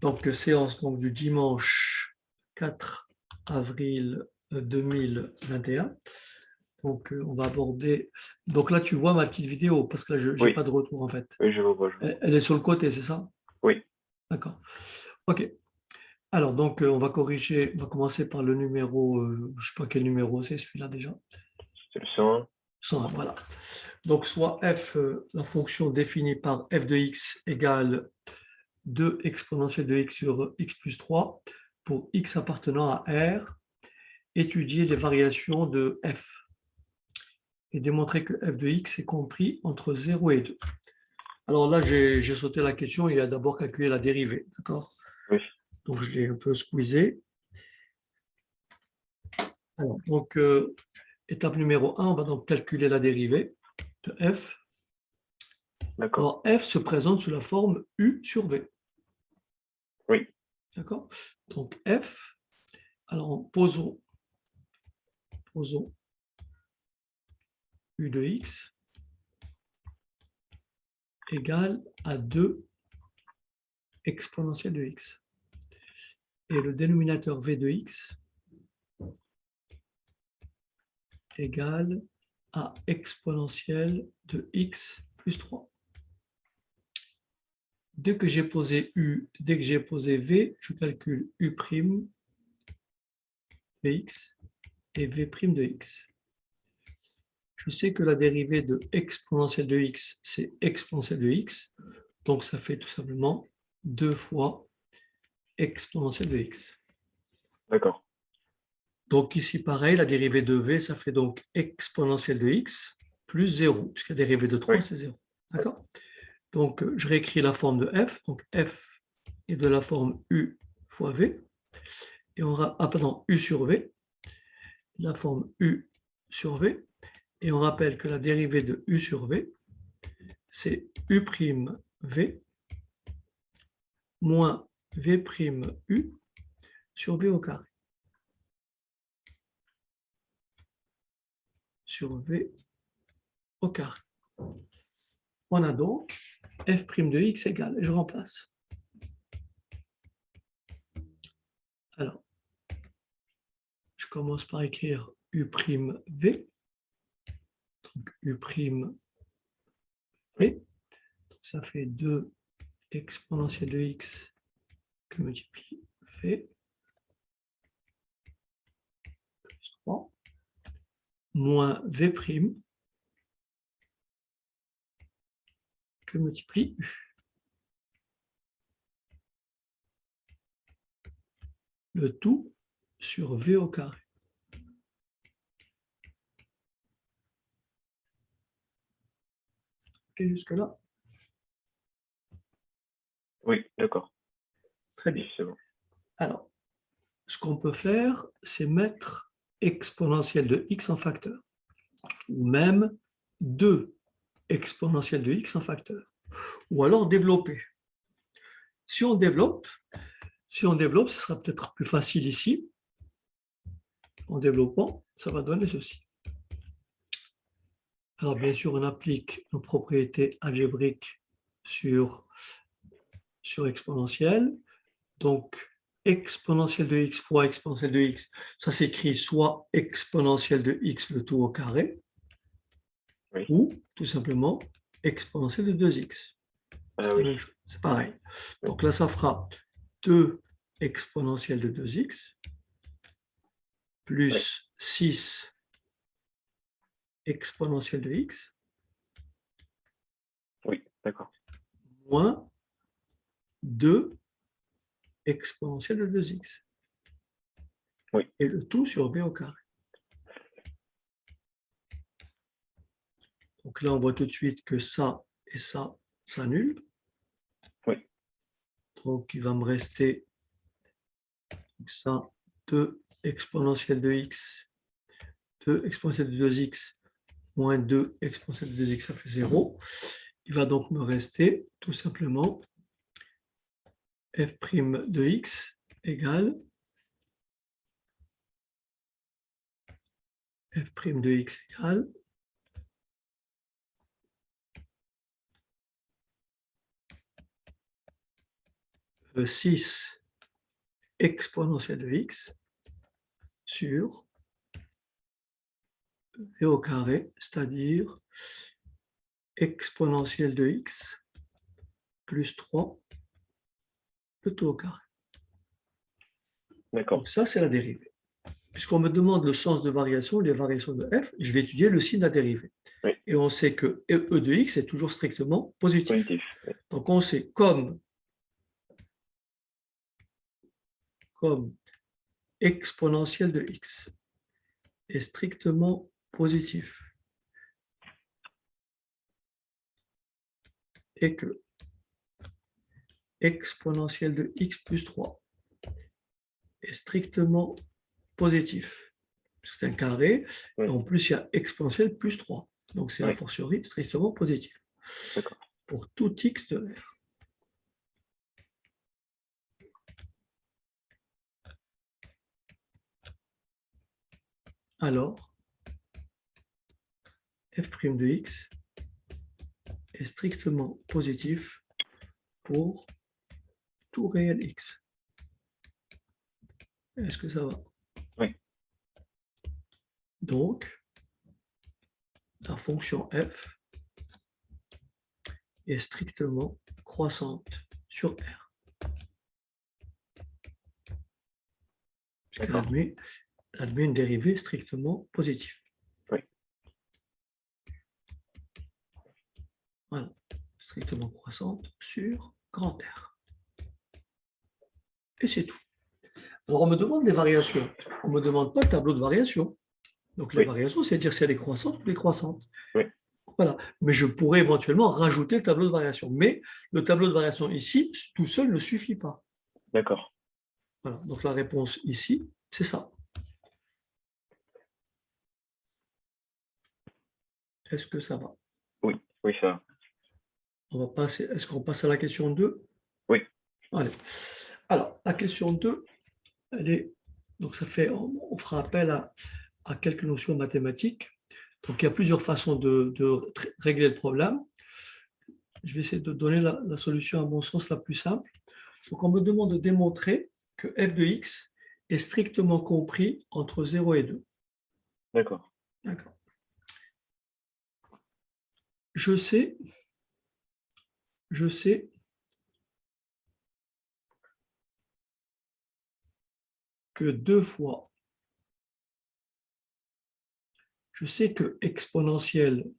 Donc, séance donc, du dimanche 4 avril 2021. Donc, on va aborder. Donc là, tu vois ma petite vidéo, parce que là, je n'ai Oui, pas de retour en fait. oui, je vois, je vois. Elle est sur le côté, c'est ça? Oui, D'accord. OK. Alors, donc, on va corriger. On va commencer par le numéro. Je ne sais pas quel numéro c'est celui-là déjà. c'est le 101. 101, voilà. Donc, soit f, la fonction définie par f de x égale 2 exponentielle de x sur x plus 3 pour x appartenant à R, étudier les variations de f et démontrer que f de x est compris entre 0 et 2. Alors là, j'ai sauté la question, il a d'abord calculé la dérivée, d'accord? Oui, Donc je l'ai un peu squeezé. Alors, donc, étape numéro 1, on va donc calculer la dérivée de f. d'accord. Alors, f se présente sous la forme u sur v, Oui, d'accord? Donc f, alors posons u de x égale à 2 exponentielle de x. Et le dénominateur v de x égale à exponentielle de x plus 3. Dès que j'ai posé u, dès que j'ai posé v, je calcule u' de x et v' de x. Je sais que la dérivée de exponentielle de x, c'est exponentielle de x, donc ça fait tout simplement 2 fois exponentielle de x. d'accord. Donc ici, pareil, la dérivée de v, ça fait donc exponentielle de x plus 0, puisque la dérivée de 3, Oui, c'est 0. D'accord? Donc, je réécris la forme de f. Donc, f est de la forme u fois v. Et on pardon, u sur v, la forme u sur v. Et on rappelle que la dérivée de u sur v, c'est u'v moins v'u sur v au carré. Sur v au carré. On a donc f' de x égale, et je remplace. Alors, je commence par écrire u'v, donc u'v, ça fait 2 exponentielle de x que multiplie v plus 3 moins v' que multiplie u. Le tout sur v au carré. Ok, jusque-là? oui, d'accord. Très Oui, bien. c'est bon. Alors, ce qu'on peut faire, c'est mettre exponentielle de x en facteur, ou même 2 exponentielle de x en facteur, ou alors développer. Si on développe, ce sera peut-être plus facile ici. En développant, ça va donner ceci. Alors, bien sûr, on applique nos propriétés algébriques sur exponentielle. Donc, exponentielle de x fois exponentielle de x, ça s'écrit soit exponentielle de x le tout au carré, Oui, ou tout simplement exponentielle de 2x. C'est la oui, même chose, c'est pareil. oui, Donc là, ça fera 2 exponentielle de 2x oui, plus 6 exponentielle de x oui, d'accord. moins 2 exponentielle de 2x. Oui, Et le tout sur b au carré. Donc là, on voit tout de suite que ça et ça s'annulent. oui, Donc, il va me rester ça, 2 exponentielle de x, 2 exponentielle de 2x moins 2 exponentielle de 2x, ça fait 0. Il va donc me rester tout simplement f' de x égale f' de x égale 6 exponentielle de x sur v au carré, c'est-à-dire exponentielle de x plus 3, le tout au carré. D'accord. Donc ça, c'est la dérivée. Puisqu'on me demande le sens de variation, les variations de f, je vais étudier le signe de la dérivée. Oui. Et on sait que e de x est toujours strictement positif. Positif. Oui. Donc on sait comme exponentielle de x est strictement positif et que exponentielle de x plus 3 est strictement positif, parce que c'est un carré, Oui. et en plus il y a exponentielle plus 3, donc c'est a Oui. fortiori strictement positif. D'accord. Pour tout x de r. Alors, f' de x est strictement positif pour tout réel x. Est-ce que ça va? Oui. Donc, la fonction f est strictement croissante sur R. Puisqu'elle admet une dérivée strictement positive. Oui. Voilà, strictement croissante sur grand R. Et c'est tout. Alors, on me demande les variations. On ne me demande pas le tableau de variation. Donc, les Oui. variations, c'est dire si elle est croissante ou décroissante. Oui. Voilà. Mais je pourrais éventuellement rajouter le tableau de variation. Mais le tableau de variation ici, tout seul ne suffit pas. D'accord. Voilà. Donc, la réponse ici, c'est ça. Est-ce que ça va? Oui. Oui, ça va. On va passer. Est-ce qu'on passe à la question 2? Oui. Allez. Alors, la question 2, elle est. Donc, ça fait. On fera appel à quelques notions mathématiques. Donc, il y a plusieurs façons de régler le problème. Je vais essayer de donner la solution, à mon sens, la plus simple. Donc, on me demande de démontrer que f de x est strictement compris entre 0 et 2. D'accord. D'accord. Je sais que 2 fois, je sais que exponentielle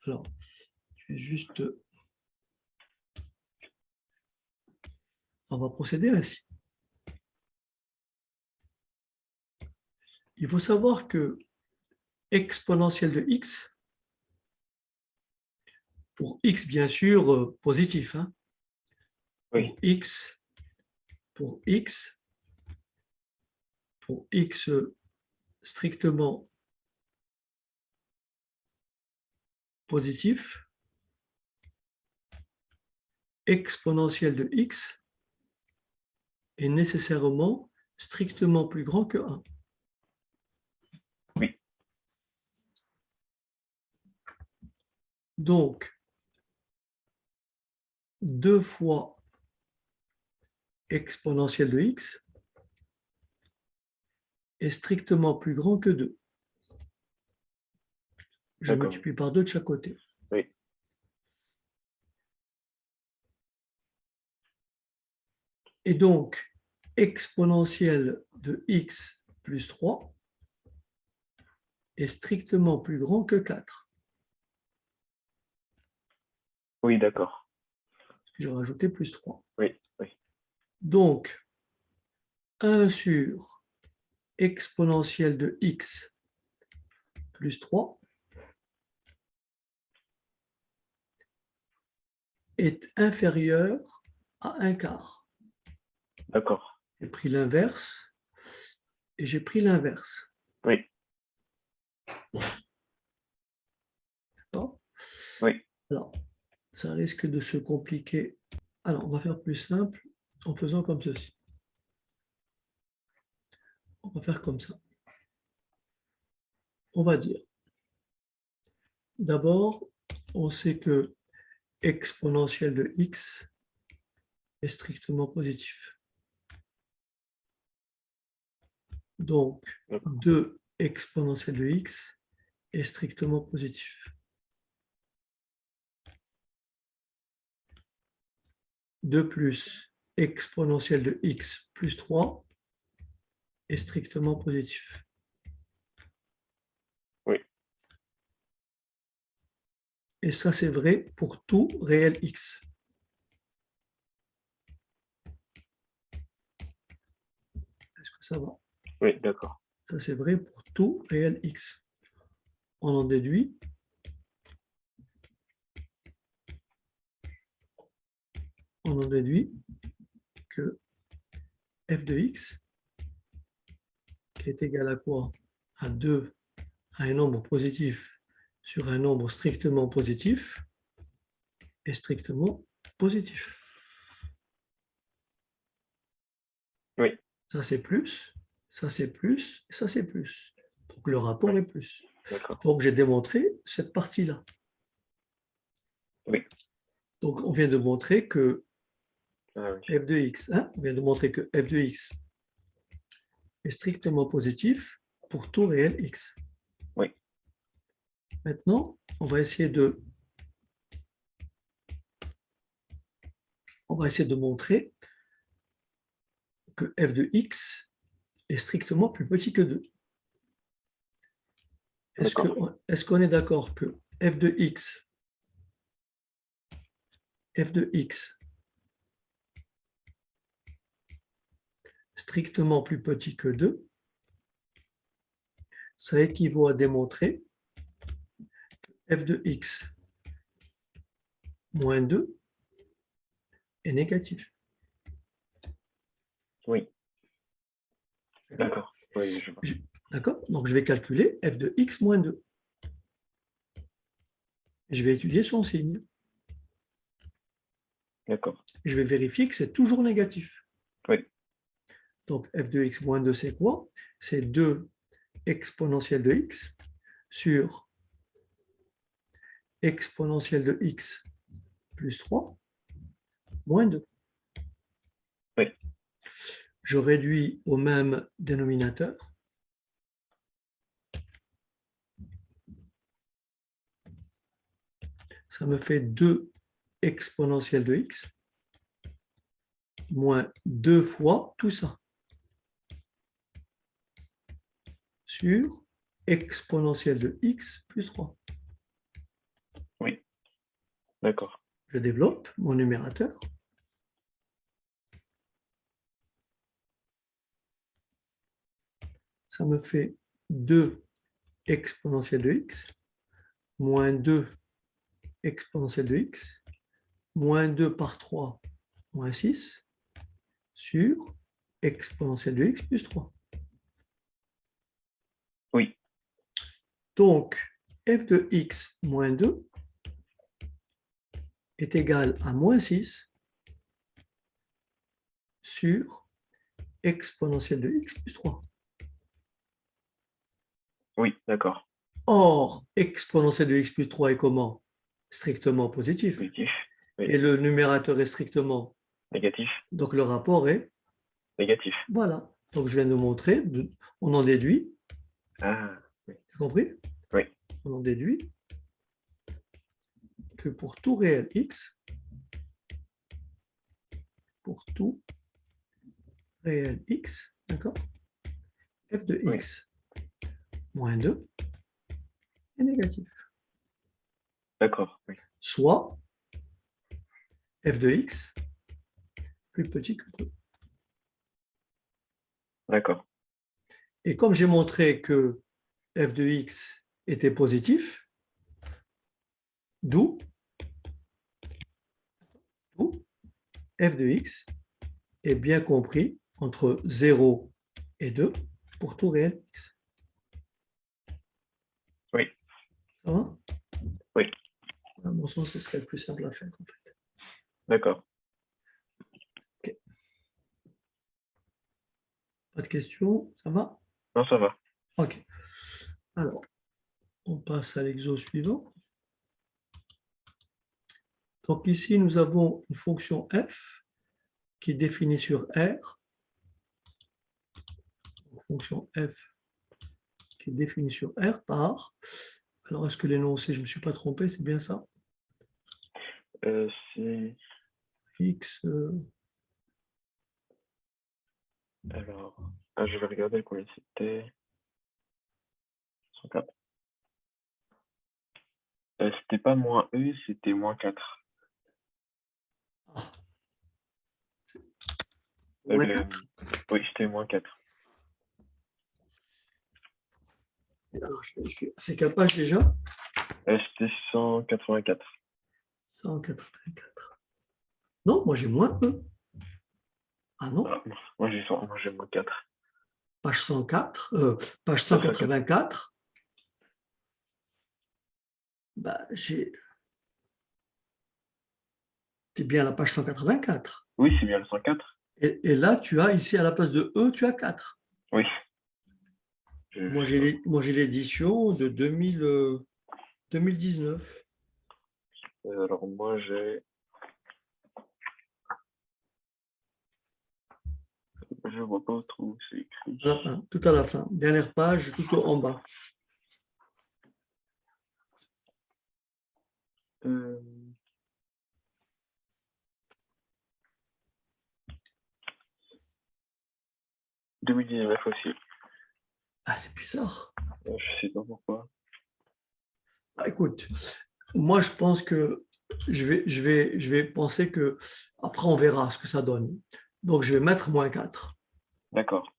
alors, je vais juste, on va procéder ainsi. Il faut savoir que exponentielle de x, pour x bien sûr positif, hein, Oui. pour x strictement positif, exponentielle de x est nécessairement strictement plus grand que 1. Oui. Donc, 2 fois exponentielle de x est strictement plus grand que 2. Je multiplie par 2 de chaque côté. Oui. Et donc, exponentielle de x plus 3 est strictement plus grand que 4. Oui, d'accord. J'ai rajouté plus 3. Oui. Oui. Donc, 1 sur exponentielle de x plus 3 est inférieur à 1 quart. D'accord. J'ai pris l'inverse et j'ai pris l'inverse. Oui. D'accord ? Oui. Alors, ça risque de se compliquer. Alors, on va faire plus simple en faisant comme ceci. On va faire comme ça. On va dire D'abord, on sait que exponentielle de x est strictement positif. Donc, 2 exponentielle de x est strictement positif. 2 plus exponentielle de x plus 3 est strictement positif. Oui. Et ça, c'est vrai pour tout réel x. Est-ce que ça va? Oui, d'accord. Ça, c'est vrai pour tout réel x. On en déduit que f de x, qui est égal à quoi? À 2, à un nombre positif sur un nombre strictement positif, est strictement positif. Oui. Ça, c'est plus, ça, c'est plus, et ça, c'est plus. Donc, le rapport est plus. Donc, j'ai démontré cette partie-là. Oui. Donc, on vient de montrer que f de x, on vient de montrer que f de x est strictement positif pour tout réel x. Oui. Maintenant, on va essayer de montrer que f de x est strictement plus petit que 2. Est-ce qu'on est d'accord que f de x strictement plus petit que 2, ça équivaut à démontrer que f de x moins 2 est négatif. Oui. D'accord. Oui, je vois. D'accord? Donc, je vais calculer f de x moins 2. Je vais étudier son signe. D'accord. Je vais vérifier que c'est toujours négatif. Oui. Donc, f de x moins 2, c'est quoi? C'est 2 exponentielle de x sur exponentielle de x plus 3 moins 2. Oui. Je réduis au même dénominateur. Ça me fait 2 exponentielle de x moins 2 fois tout ça sur exponentielle de x plus 3. Oui. D'accord. Je développe mon numérateur. Ça me fait 2 exponentielle de x moins 2 exponentielle de x moins 2 par 3 moins 6 sur exponentielle de x plus 3. Oui. Donc, f de x moins 2 est égal à moins 6 sur exponentielle de x plus 3. Oui, d'accord. Or, exponentielle de x plus 3 est comment? Strictement positif. Positif. Oui. Et le numérateur est strictement négatif. Donc, le rapport est négatif. Voilà. Donc, je viens de montrer, on en déduit. Ah, oui. Tu as compris? Oui. On en déduit que pour tout réel x, d'accord, f de x moins 2 est négatif. D'accord, oui. Soit f de x plus petit que 2. D'accord. Et comme j'ai montré que f de x était positif, d'où f de x est bien compris entre 0 et 2 pour tout réel x. Oui. Ça va? Oui. À mon sens, ce serait le plus simple à faire, en fait. D'accord. Okay. Pas de questions? Ça va? Non, ça va. OK. Alors, on passe à l'exo suivant. Donc ici, nous avons une fonction f qui est définie sur R. Une fonction f qui est définie sur R par. Alors, est-ce que l'énoncé, je ne me suis pas trompé, c'est bien ça? C'est... X. Alors, je vais regarder combien c'était. 104. C'était pas moins E, c'était moins 4. Moins 4. Oui, c'était moins 4. C'est quelle page déjà? C'était 184. 184. Non, moi j'ai moins E. Ah non, Ah, moi j'ai moins 4. page 104, page 184. Bah, c'est bien la page 184. Oui, c'est bien le 104. Et là, tu as ici à la place de E, tu as 4. Oui. Moi, j'ai l'édition de 2019. Alors moi j'ai... Je vois pas trop où c'est écrit. À la fin, tout à la fin. Dernière page, tout en bas. Euh... 2019 aussi. Ah, c'est bizarre. Je sais pas pourquoi. Ah, écoute, moi, je pense que je vais penser que après, on verra ce que ça donne. Donc, je vais mettre moins 4. D'accord.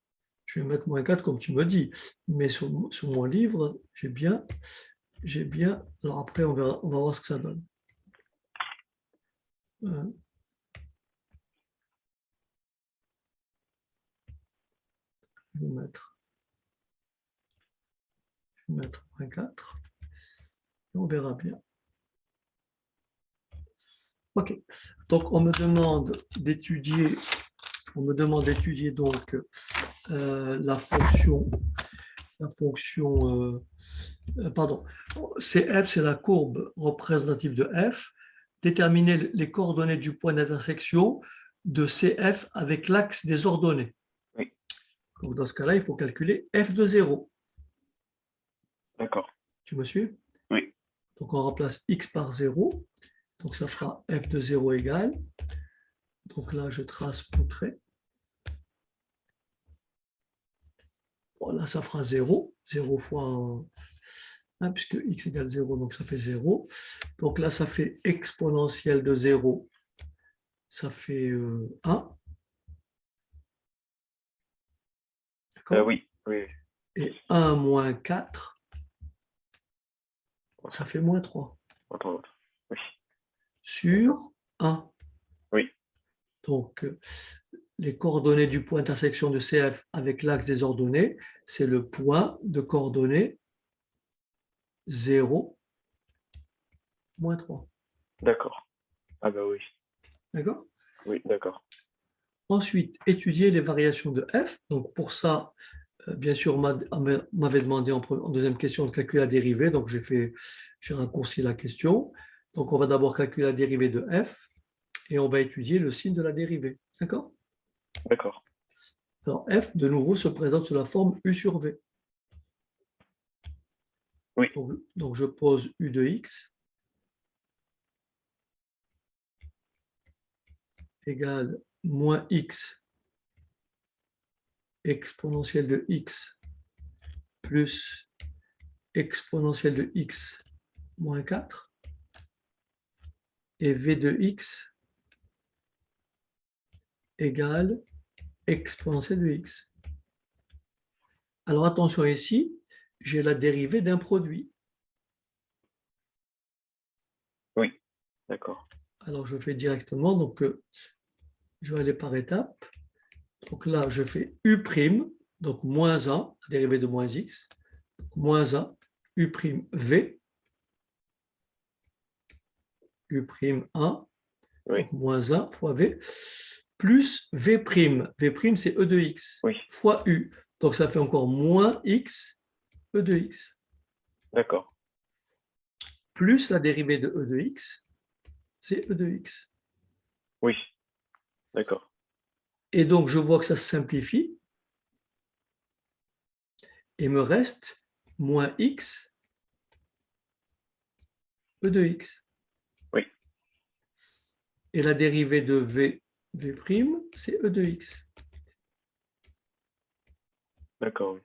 Je vais mettre moins 4 comme tu me dis. Mais sur mon livre, j'ai bien. Alors après, on va voir ce que ça donne. Je vais mettre moins 4. Et on verra bien. OK. Donc, on me demande d'étudier donc la fonction pardon, CF, c'est la courbe représentative de F. Déterminer les coordonnées du point d'intersection de CF avec l'axe des ordonnées. Oui. Donc, dans ce cas-là, il faut calculer F de 0. D'accord. Tu me suis? Oui. Donc, on remplace X par 0. Donc, ça fera F de 0 égale. Donc là, je trace mon trait. Voilà, ça fera 0. 0 fois 1, puisque X égale 0, donc ça fait 0. Donc là, ça fait exponentielle de 0. Ça fait 1. D'accord? Oui, oui. Et 1 moins 4, ça fait moins 3. Oui. Sur 1. Oui. Donc, les coordonnées du point d'intersection de CF avec l'axe des ordonnées, c'est le point de coordonnées 0, moins 3. D'accord. Ah bah oui. D'accord? Oui, d'accord. Ensuite, étudier les variations de F. Donc, pour ça, bien sûr, on m'avait demandé en deuxième question de calculer la dérivée. Donc, j'ai raccourci la question. Donc, on va d'abord calculer la dérivée de F et on va étudier le signe de la dérivée. D'accord? D'accord. Alors, F, de nouveau, se présente sous la forme U sur V. Oui. Donc, je pose U de X égale moins X exponentielle de X plus exponentielle de X moins 4 et V de X égale exponentielle de X. Alors, attention ici, j'ai la dérivée d'un produit. Oui, d'accord. Alors, je fais directement, donc je vais aller par étapes. Donc là, je fais U', donc moins 1, la dérivée de moins X, donc moins 1, U' V, U', 1, Oui. donc moins 1 fois V, plus V'. V', c'est E de X, Oui. fois U. Donc, ça fait encore moins X, E de X. D'accord. Plus la dérivée de E de X, c'est E de x. Oui, d'accord. Et donc, je vois que ça se simplifie. Et me reste moins x E de x. Oui, Et la dérivée de v, v', c'est E de x. d'accord.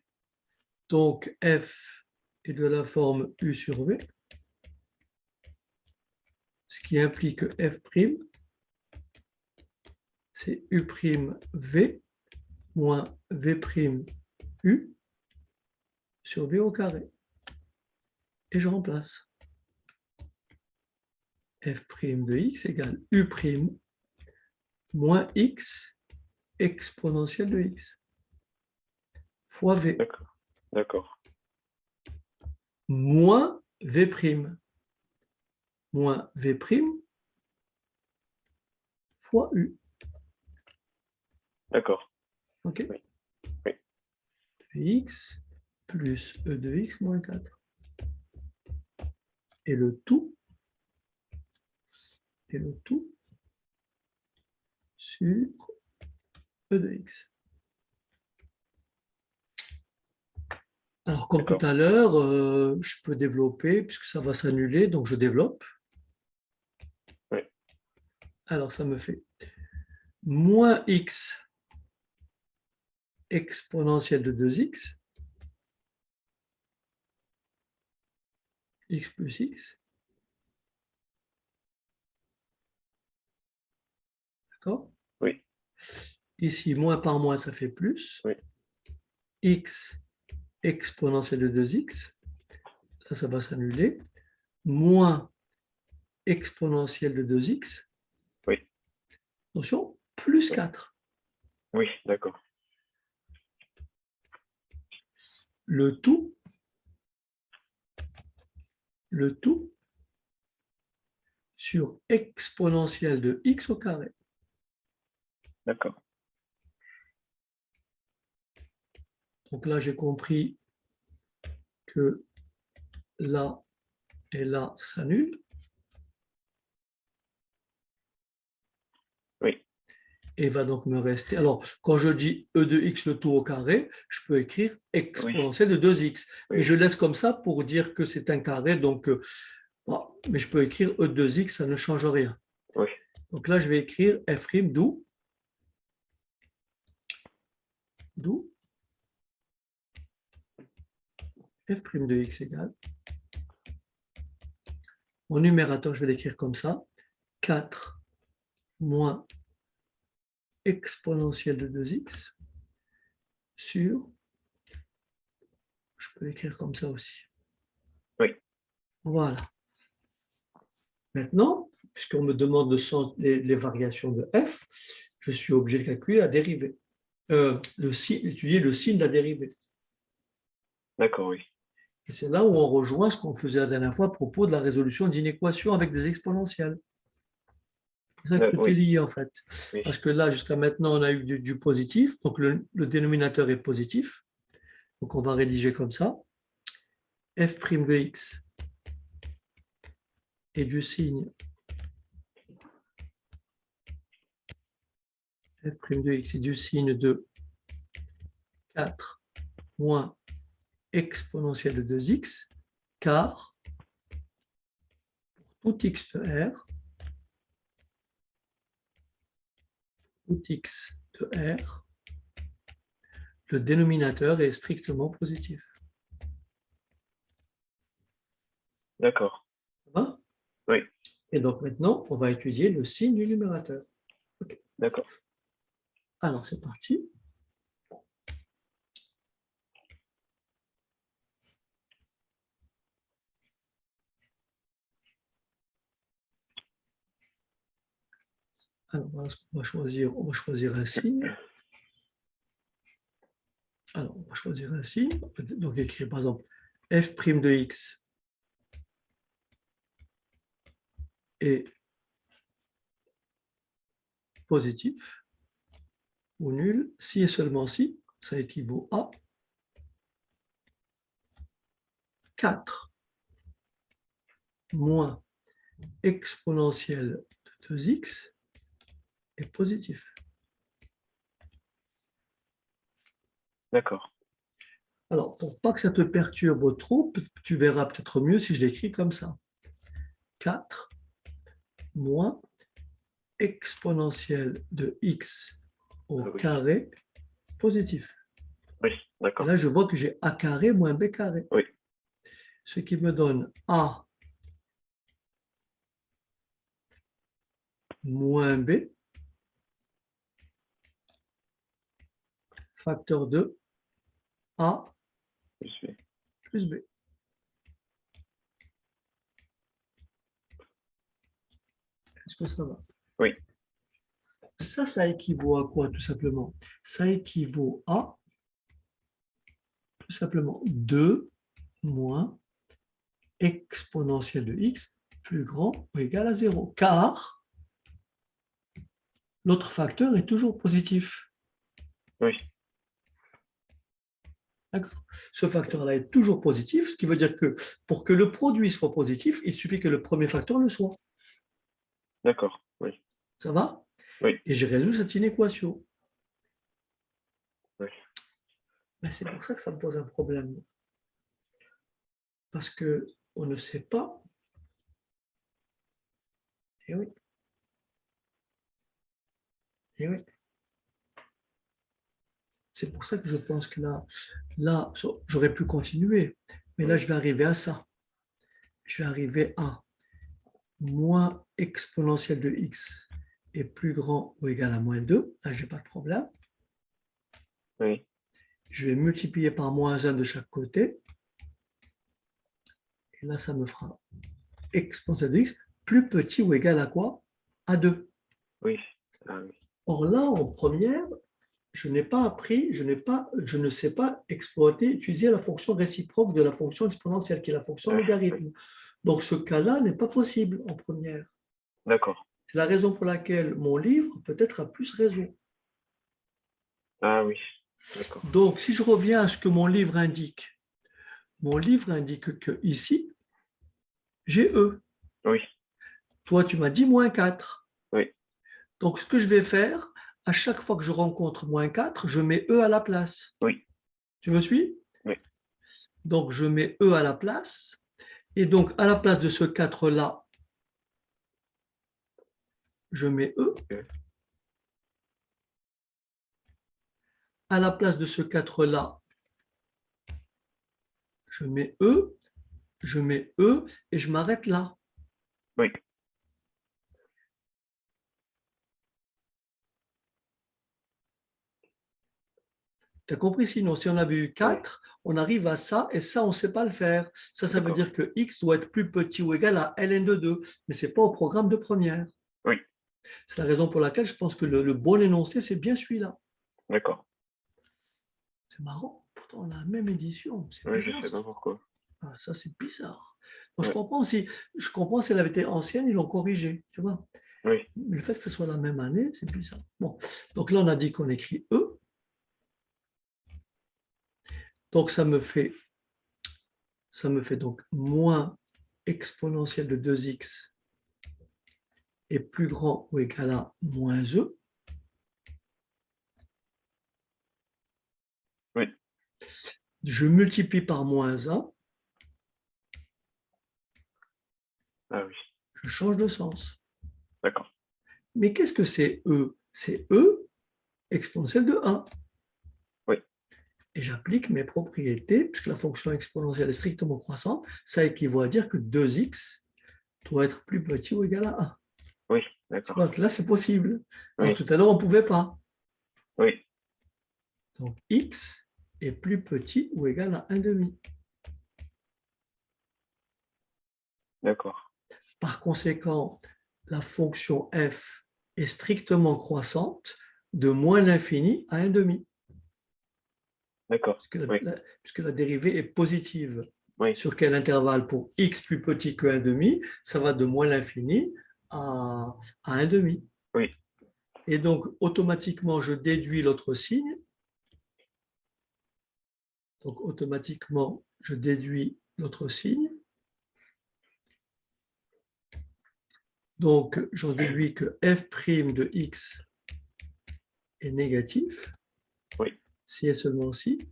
Donc, f est de la forme u sur v, ce qui implique que f', c'est u'v moins v' u sur v au carré. Et je remplace. F' de x égale u' moins x exponentielle de x fois v D'accord. D'accord. moins v' moins v' fois u. D'accord. OK? Oui. Oui. X plus E de x moins 4. Et le tout sur E de x. Alors, comme tout D'accord. à l'heure, je peux développer, puisque ça va s'annuler, donc je développe. Oui. Alors, ça me fait moins x exponentielle de 2x, x plus x, d'accord? Oui. Ici, moins par moins, ça fait plus. Oui. X exponentielle de 2x, là, ça va s'annuler. Moins exponentielle de 2x, Oui. attention, plus Oui. 4. Oui, d'accord. Le tout sur exponentielle de x au carré. D'accord. Donc là, j'ai compris que là et là, ça s'annule. Oui. Et va donc me rester. Alors, quand je dis e de x le tout au carré, je peux écrire Oui. exponentielle de 2x. Mais Oui. je laisse comme ça pour dire que c'est un carré. Donc, mais je peux écrire e de 2x, ça ne change rien. Oui. Donc là, je vais écrire f', d'où f' de x égale. Mon numérateur, je vais l'écrire comme ça. 4 moins exponentielle de 2x sur, je peux l'écrire comme ça aussi. Oui. Voilà. Maintenant, puisqu'on me demande les variations de f, je suis obligé de calculer la dérivée. Étudier le signe de la dérivée. D'accord, oui. Et c'est là où on rejoint ce qu'on faisait la dernière fois à propos de la résolution d'une équation avec des exponentielles. C'est ça que tout est Oui. lié en fait. Oui. Parce que là, jusqu'à maintenant, on a eu du positif, donc le dénominateur est positif. Donc on va rédiger comme ça. F' de x est du signe f' de x est du signe de 4 moins exponentielle de 2x, car pour tout x de R, le dénominateur est strictement positif. D'accord. Ça va? Oui. Et donc maintenant, on va étudier le signe du numérateur. Okay. D'accord. Alors c'est parti. Alors voilà ce qu'on va choisir. On va choisir un signe. Alors on va choisir un signe. Donc écrire par exemple f' de x est positif ou nul si et seulement si ça équivaut à 4 moins exponentielle de 2x est positif. D'accord. Alors, pour pas que ça te perturbe trop, tu verras peut-être mieux si je l'écris comme ça. 4 moins exponentielle de x au Ah oui. carré positif. Oui, Et d'accord. là, je vois que j'ai a carré moins b carré. Oui. Ce qui me donne a moins b facteur de a Je suis. plus b. Est-ce que ça va? Oui. Ça équivaut à quoi, tout simplement? Ça équivaut à, tout simplement, 2 moins exponentielle de x plus grand ou égal à 0. Car l'autre facteur est toujours positif. Oui. Ce facteur-là est toujours positif, ce qui veut dire que pour que le produit soit positif, il suffit que le premier facteur le soit. D'accord. Oui. Ça va? Oui. Et j'ai résolu cette inéquation. Oui. Mais c'est pour ça que ça me pose un problème. Parce qu'on ne sait pas. Eh oui. Eh oui. C'est pour ça que je pense que là j'aurais pu continuer. Mais là, je vais arriver à ça. Je vais arriver à moins exponentielle de x est plus grand ou égal à moins 2. Là, je n'ai pas de problème. Oui. Je vais multiplier par moins 1 de chaque côté. Et là, ça me fera exponentielle de x plus petit ou égal à quoi? À 2. Oui. Ah oui. Or là, en première, je n'ai pas appris, je ne sais pas exploiter, utiliser la fonction réciproque de la fonction exponentielle, qui est la fonction logarithme. Oui. Donc ce cas-là n'est pas possible en première. D'accord. C'est la raison pour laquelle mon livre peut-être a plus raison. Ah oui. D'accord. Donc si je reviens à ce que mon livre indique que ici, j'ai E. Oui. Toi, tu m'as dit moins 4. Oui. Donc ce que je vais faire, à chaque fois que je rencontre moins 4, je mets E à la place. Oui. Tu me suis? Oui. Donc je mets E à la place. Et donc à la place de ce 4-là, je mets E. Oui. À la place de ce 4-là, je mets E, et je m'arrête là. Oui. Tu as compris? Sinon, si on avait eu 4, on arrive à ça, et ça, on ne sait pas le faire. Ça veut dire que x doit être plus petit ou égal à ln de 2, mais ce n'est pas au programme de première. Oui. C'est la raison pour laquelle je pense que le bon énoncé, c'est bien celui-là. D'accord. C'est marrant, pourtant on a la même édition. C'est Oui, je bizarre. sais pas pourquoi. Ah, ça, c'est bizarre. Donc, Ouais. je comprends si elle avait été ancienne, ils l'ont corrigé, tu vois. Oui. Mais le fait que ce soit la même année, c'est bizarre. Bon, donc là, on a dit qu'on écrit E. Donc, ça me fait donc moins exponentielle de 2x est plus grand ou égal à moins E. Oui. Je multiplie par moins 1, Ah oui. je change de sens. D'accord. Mais qu'est-ce que c'est E? C'est E exponentielle de 1. Oui. Et j'applique mes propriétés, puisque la fonction exponentielle est strictement croissante, ça équivaut à dire que 2x doit être plus petit ou égal à 1. Oui. Tu D'accord. vois que là, c'est possible. Alors Oui. tout à l'heure, on ne pouvait pas. Oui. Donc, x est plus petit ou égal à 1,5. D'accord. Par conséquent, la fonction f est strictement croissante de moins l'infini à 1,5. D'accord. Oui. Puisque la dérivée est positive. Oui. Sur quel intervalle pour x plus petit que 1,5? Ça va de moins l'infini à 1,5. Oui. Et donc, automatiquement, je déduis l'autre signe. Donc, automatiquement, je déduis l'autre signe. Donc, j'en déduis que f' de x est négatif, Oui. si et seulement si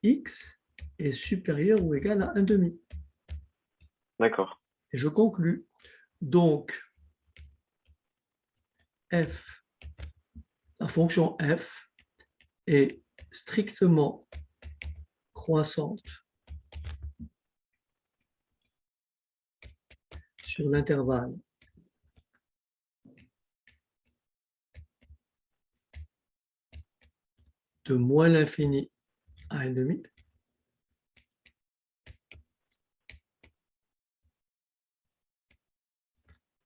x est supérieur ou égal à 1 demi. D'accord. Et je conclus. Donc, f, la fonction f est strictement croissante sur l'intervalle de moins l'infini à 1 demi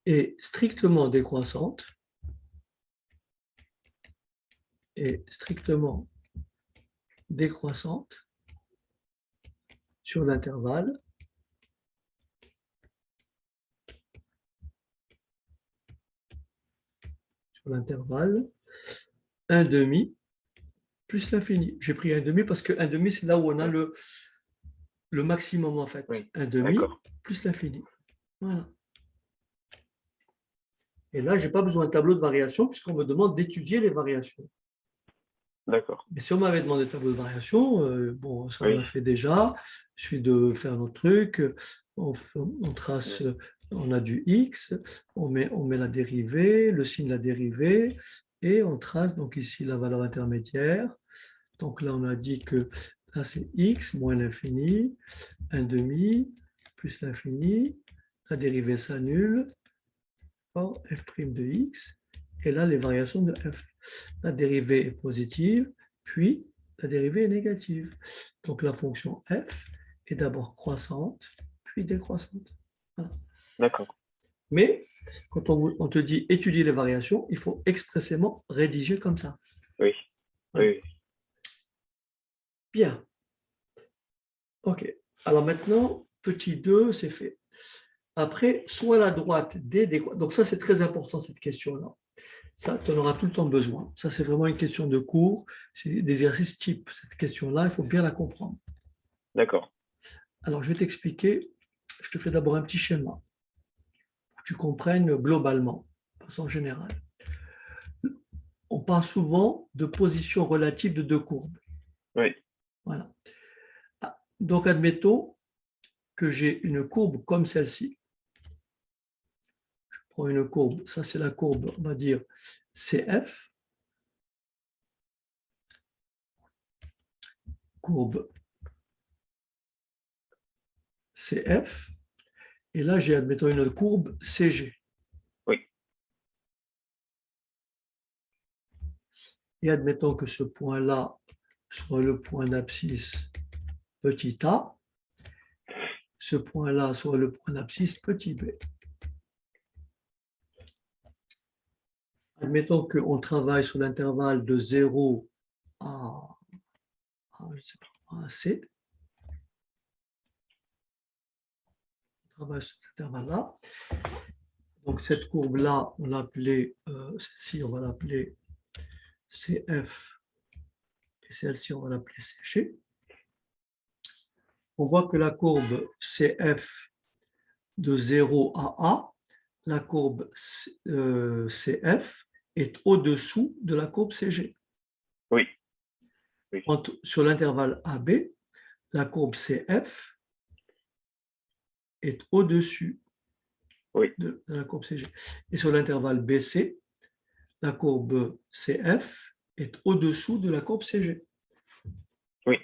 est strictement décroissante sur l'intervalle l'intervalle 1 demi plus l'infini. J'ai pris 1 demi parce que 1 demi, c'est là où on a le maximum en fait. Oui. 1 demi D'accord. plus l'infini. Voilà. Et là, je n'ai pas besoin de tableau de variation puisqu'on me demande d'étudier les variations. D'accord. Mais si on m'avait demandé tableau de variation, bon, ça on Oui. l'a fait déjà. Il suffit de faire notre truc. On trace, on a du x, on met la dérivée, le signe de la dérivée, et on trace donc ici la valeur intermédiaire. Donc là, on a dit que là, c'est x moins l'infini, 1 demi, plus l'infini, la dérivée s'annule, or f' de x, et là, les variations de f. La dérivée est positive, puis la dérivée est négative. Donc la fonction f est d'abord croissante, puis décroissante. Voilà. D'accord. Mais quand on te dit étudier les variations, il faut expressément rédiger comme ça. Oui. Voilà. Oui. Bien. OK. Alors maintenant, petit 2, c'est fait. Après, soit la droite des décroissantes. Donc ça, c'est très important, cette question-là. Ça, tu en auras tout le temps besoin. Ça, c'est vraiment une question de cours. C'est des exercices type. Cette question-là, il faut bien la comprendre. D'accord. Alors, je vais t'expliquer. Je te fais d'abord un petit schéma pour que tu comprennes globalement, de façon générale. On parle souvent de position relative de deux courbes. Oui. Voilà. Donc, admettons que j'ai une courbe comme celle-ci. Je prends une courbe. Ça, c'est la courbe, on va dire, CF. Courbe CF. Et là, j'ai, admettons, une courbe CG. Oui. Et admettons que ce point-là soit le point d'abscisse petit a, ce point-là soit le point d'abscisse petit b. Admettons qu'on travaille sur l'intervalle de 0 à C. On travaille sur cet intervalle-là. Donc cette courbe-là, on l'appelait, celle-ci, on va l'appeler CF, et celle-ci, on va l'appeler CG. On voit que la courbe CF de 0 à A, la courbe CF est au-dessous de la courbe CG. Oui. Oui. Sur l'intervalle AB, la courbe CF est au-dessus de la courbe CG. Et sur l'intervalle BC, la courbe CF est au-dessous de la courbe CG. Oui.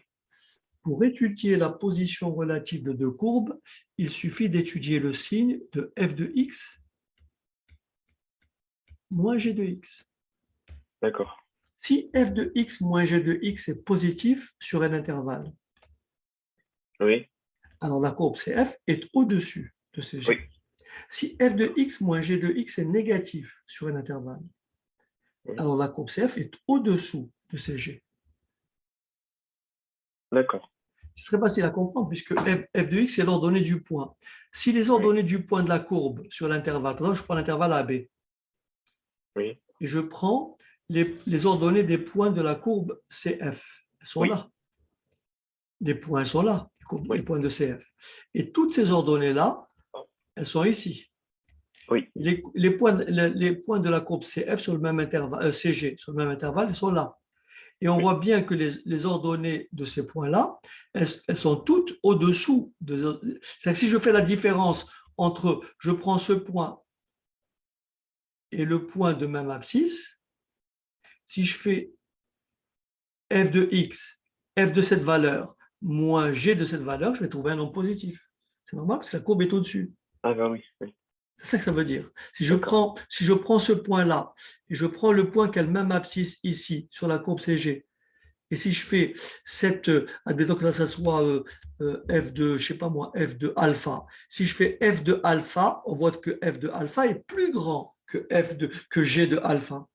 Pour étudier la position relative de deux courbes, il suffit d'étudier le signe de f de x moins g de x. D'accord. Si f de x moins g de x est positif sur un intervalle, Oui. alors la courbe CF est au-dessus de CG. Oui. Si f de x moins g de x est négatif sur un intervalle, Oui. alors la courbe CF est au-dessous de CG. D'accord. C'est très facile à comprendre puisque f de x est l'ordonnée du point. Si les ordonnées du point de la courbe sur l'intervalle, par exemple, je prends l'intervalle AB, Oui. et je prends les ordonnées des points de la courbe CF. Elles sont là. Les points sont là, les points de CF. Et toutes ces ordonnées-là, elles sont ici. Oui, Les points de la courbe CF sur le même intervalle, CG, sur le même intervalle, ils sont là. Et on oui, voit bien que les ordonnées de ces points-là, elles sont toutes au-dessous. C'est-à-dire que si je fais la différence entre, je prends ce point et le point de même abscisse, si je fais f de x, f de cette valeur, moins g de cette valeur, je vais trouver un nombre positif. C'est normal parce que la courbe est au-dessus. ah ben oui, oui, C'est ça que ça veut dire. Si je d'accord, prends ce point-là et je prends le point qui a le même abscisse ici, sur la courbe CG, et si je fais cette, admettons que là, ça soit f de, je sais pas moi, f de alpha. Si je fais f de alpha, on voit que f de alpha est plus grand que g de alpha.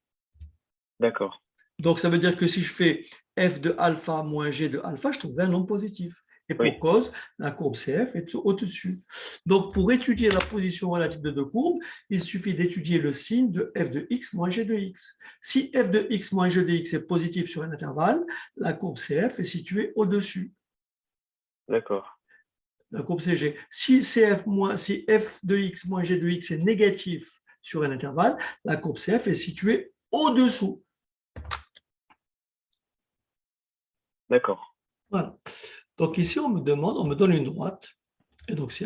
d'accord, Donc, ça veut dire que si je fais f de alpha moins g de alpha, je trouverai un nombre positif. Et pour oui, cause, la courbe CF est au-dessus. Donc, pour étudier la position relative de deux courbes, il suffit d'étudier le signe de f de x moins g de x. Si f de x moins g de x est positif sur un intervalle, la courbe CF est située au-dessus. d'accord, La courbe CG. Si f de x moins g de x est négatif sur un intervalle, la courbe CF est située au-dessous. d'accord, Voilà. Donc ici, on me donne une droite. Et donc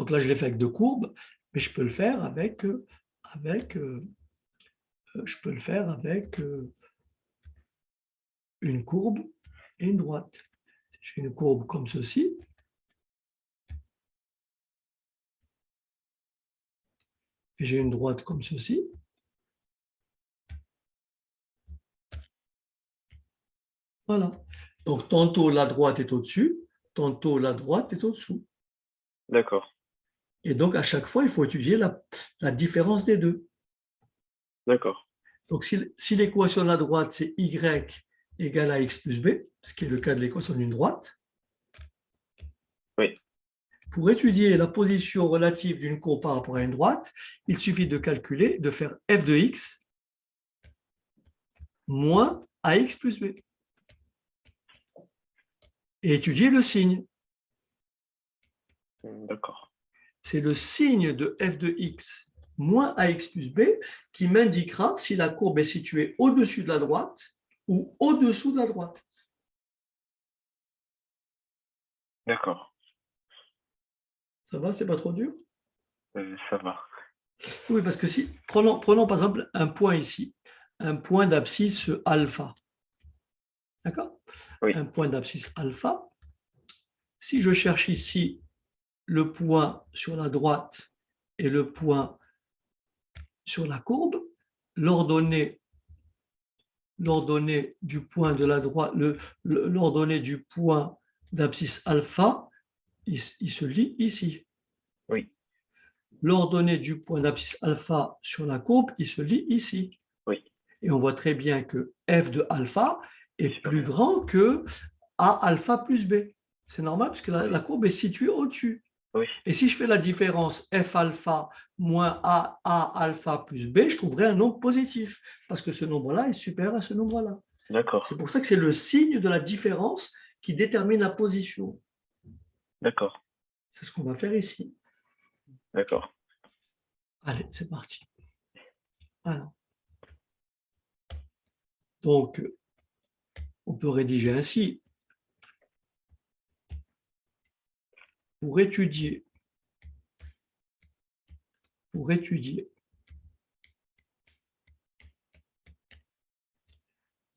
là, je l'ai fait avec deux courbes, mais je peux le faire avec, je peux le faire avec une courbe et une droite. J'ai une courbe comme ceci, et j'ai une droite comme ceci. Voilà. Donc tantôt la droite est au-dessus, tantôt la droite est au-dessous. d'accord, Et donc à chaque fois, il faut étudier la différence des deux. d'accord, Donc si l'équation de la droite, c'est y égale à x plus b, ce qui est le cas de l'équation d'une droite, oui, pour étudier la position relative d'une courbe par rapport à une droite, il suffit de calculer, de faire f de x moins ax plus b et étudier le signe. d'accord, C'est le signe de f de x moins ax plus b qui m'indiquera si la courbe est située au-dessus de la droite ou au-dessous de la droite. d'accord, Ça va, c'est pas trop dur? ça va, Oui, parce que si, prenons par exemple un point ici, un point d'abscisse alpha. D'accord? oui, Un point d'abscisse alpha. Si je cherche ici le point sur la droite et le point sur la courbe, l'ordonnée du point de la droite, l'ordonnée du point d'abscisse alpha, il se lit ici. oui, L'ordonnée du point d'abscisse alpha sur la courbe, il se lit ici. oui, Et on voit très bien que f de alpha est plus supérieur, grand que a alpha plus b. C'est normal parce que oui, la courbe est située au-dessus. oui, Et si je fais la différence f alpha moins a alpha plus b, je trouverai un nombre positif, parce que ce nombre-là est supérieur à ce nombre-là. d'accord, C'est pour ça que c'est le signe de la différence qui détermine la position. d'accord, C'est ce qu'on va faire ici. d'accord, Allez, c'est parti. Alors, donc, on peut rédiger ainsi. Pour étudier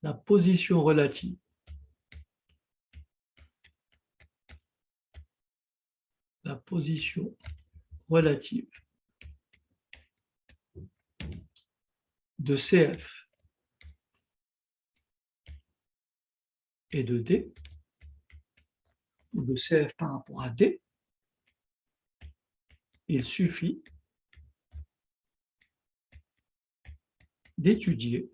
la position relative de CF et de D, ou de CF par rapport à D, il suffit d'étudier,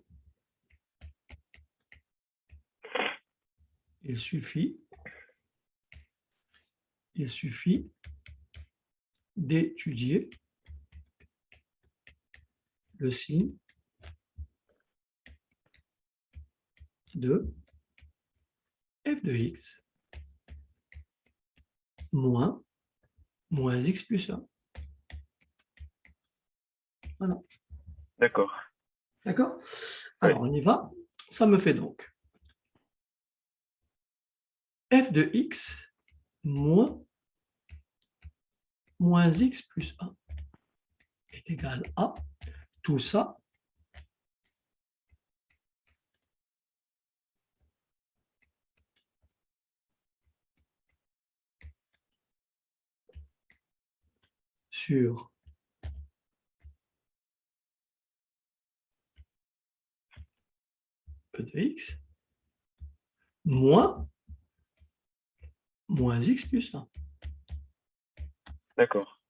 il suffit d'étudier le signe de f de x moins x plus 1. Voilà. D'accord. D'accord? Alors, on y va. Ça me fait donc f de x moins x plus 1 est égal à tout ça sur e de x moins x plus 1. D'accord.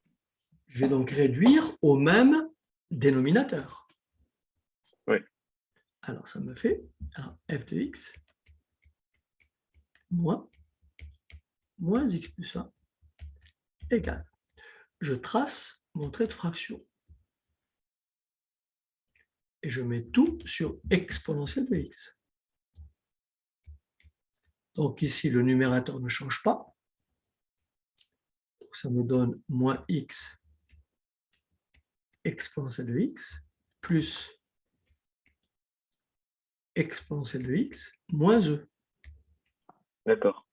Je vais donc réduire au même dénominateur. Oui. Alors, ça me fait f de x moins x plus 1 égale. Je trace mon trait de fraction. Et je mets tout sur exponentielle de x. Donc ici, le numérateur ne change pas. Donc ça me donne moins x exponentielle de x plus exponentielle de x moins e. D'accord.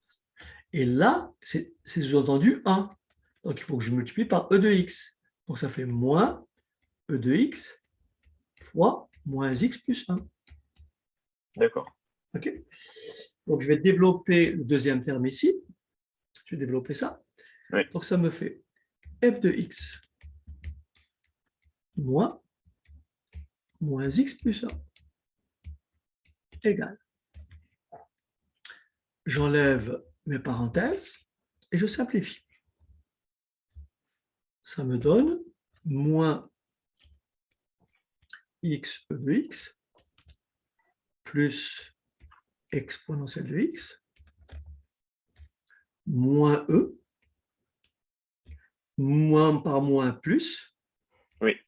Et là, c'est sous-entendu 1. Donc il faut que je multiplie par e de x. Donc ça fait moins e de x fois moins x plus 1. D'accord. OK? Donc je vais développer le deuxième terme ici. Je vais développer ça. Oui. Donc ça me fait f de x moins x plus 1 égale. J'enlève mes parenthèses et je simplifie. Ça me donne moins x e de x plus exponentielle de x moins e, moins par moins plus, Oui.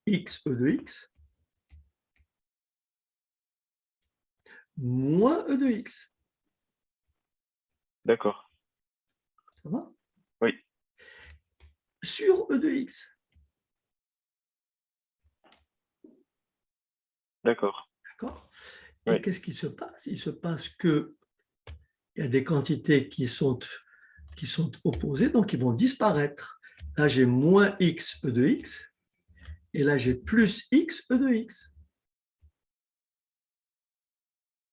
x e de x moins e de x. D'accord. Ça va? Oui. Sur e de x. D'accord. D'accord? Et Oui. qu'est-ce qui se passe? Il se passe que il y a des quantités qui sont opposées, donc ils vont disparaître. Là, j'ai moins x e de x, et là, j'ai plus x e de x.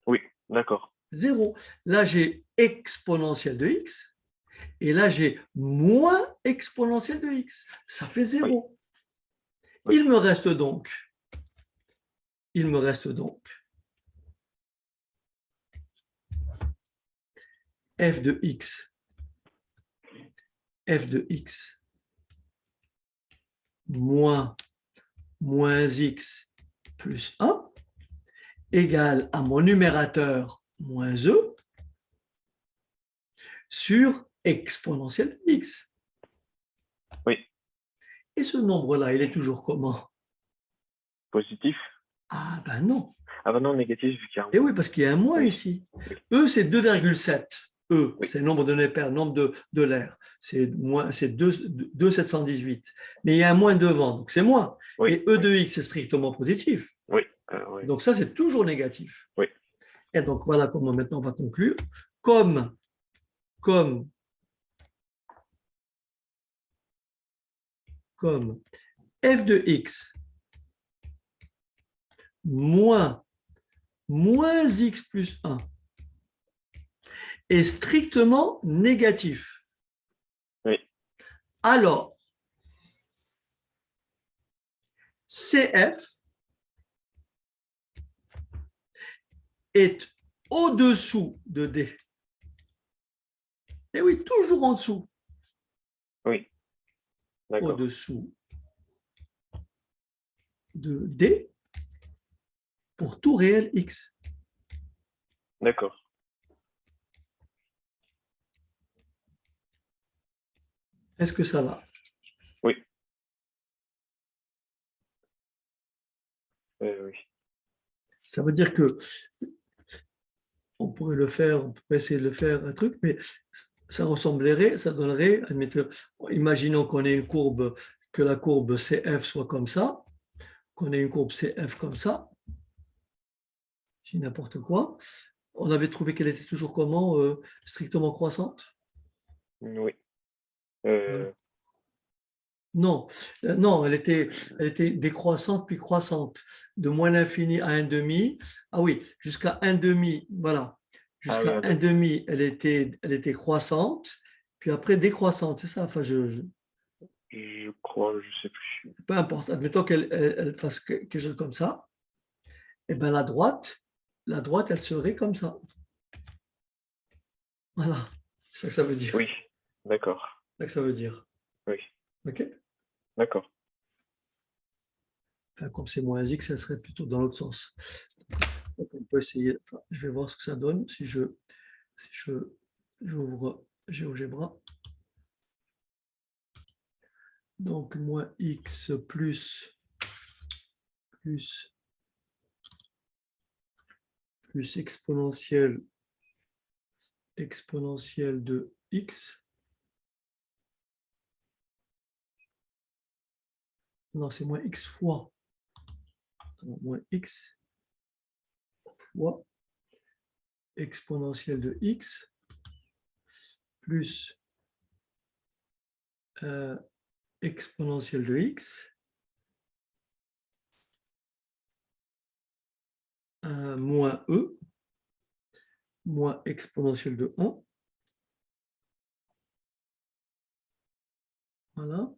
Oui. D'accord. 0. Là, j'ai exponentielle de x, et là, j'ai moins exponentielle de x. Ça fait 0. Oui. Il me reste donc f de x moins x plus 1 égale à mon numérateur moins e sur exponentielle de x. Oui. Et ce nombre-là, il est toujours comment? Positif. Ah ben non. Ah ben non, négatif vu qu'il y a un Et oui, parce qu'il y a un moins ici. E, c'est 2,7. E, c'est le nombre de données paires, nombre de l'air. C'est 2,718. Mais il y a un moins devant, donc c'est moins. Oui. Et E de x, c'est strictement positif. Oui. Donc ça, c'est toujours négatif. Oui. Et donc voilà comment maintenant on va conclure. Comme f de x moins x plus 1 est strictement négatif. Oui. Alors, CF est au-dessous de D. Et oui, toujours en dessous. Oui. D'accord. Au-dessous de D pour tout réel X. D'accord. Est-ce que ça va? Oui. Oui. Ça veut dire que on pourrait essayer de le faire un truc, mais ça ressemblerait, ça donnerait, admettons, imaginons qu'on ait une courbe que la courbe CF soit comme ça, qu'on ait une courbe CF comme ça, c'est n'importe quoi. On avait trouvé qu'elle était toujours comment, strictement croissante? Oui. Non, non, elle était décroissante puis croissante, de moins l'infini à 1,5. Ah oui, jusqu'à 1,5, voilà. Ah oui, Jusqu'à un demi. 1,5, elle était croissante, puis après décroissante, c'est ça? Enfin, Je crois, je sais plus. peu importe, admettons elle fasse quelque chose comme ça, et bien la droite, elle serait comme ça. Voilà, c'est ça que ça veut dire. Oui, d'accord. C'est ça que ça veut dire. Oui, OK? d'accord. Enfin, comme c'est moins x, ça serait plutôt dans l'autre sens. Donc, on peut essayer. Enfin, je vais voir ce que ça donne si j'ouvre GeoGebra. Donc, moins x plus exponentielle de x. Non, c'est moins x fois. Alors, moins x fois exponentielle de x plus exponentielle de x moins e moins exponentielle de 1. Voilà.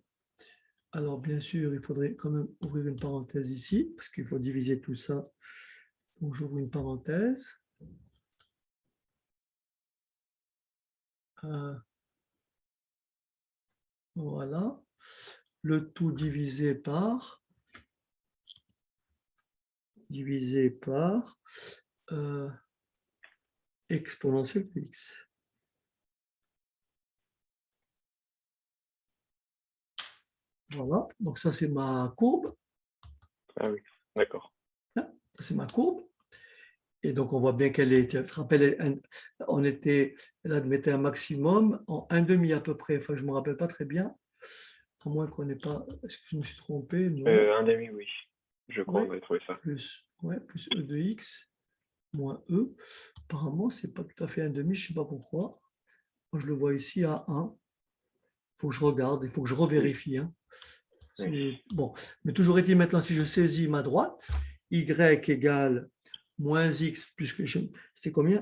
Alors, bien sûr, il faudrait quand même ouvrir une parenthèse ici, parce qu'il faut diviser tout ça. Donc, j'ouvre une parenthèse. Voilà. Le tout divisé par exponentielle de x. Voilà. Donc, ça, c'est ma courbe. Ah oui, d'accord. C'est ma courbe. Et donc, on voit bien qu'elle est, tu te rappelles, elle admettait un maximum en 1,5 à peu près. Enfin, je ne me rappelle pas très bien. À moins qu'on n'ait pas. Est-ce que je me suis trompé? Non. Un demi, oui. Je crois, Oui. on avait trouvé ça. Plus e de x moins e. Apparemment, ce n'est pas tout à fait 1,5, je ne sais pas pourquoi. Moi, je le vois ici à 1. Il faut que je regarde, il faut que je revérifie. Hein. Oui. Bon, mais toujours est-il maintenant, si je saisis ma droite, y égale moins x plus que c'était combien?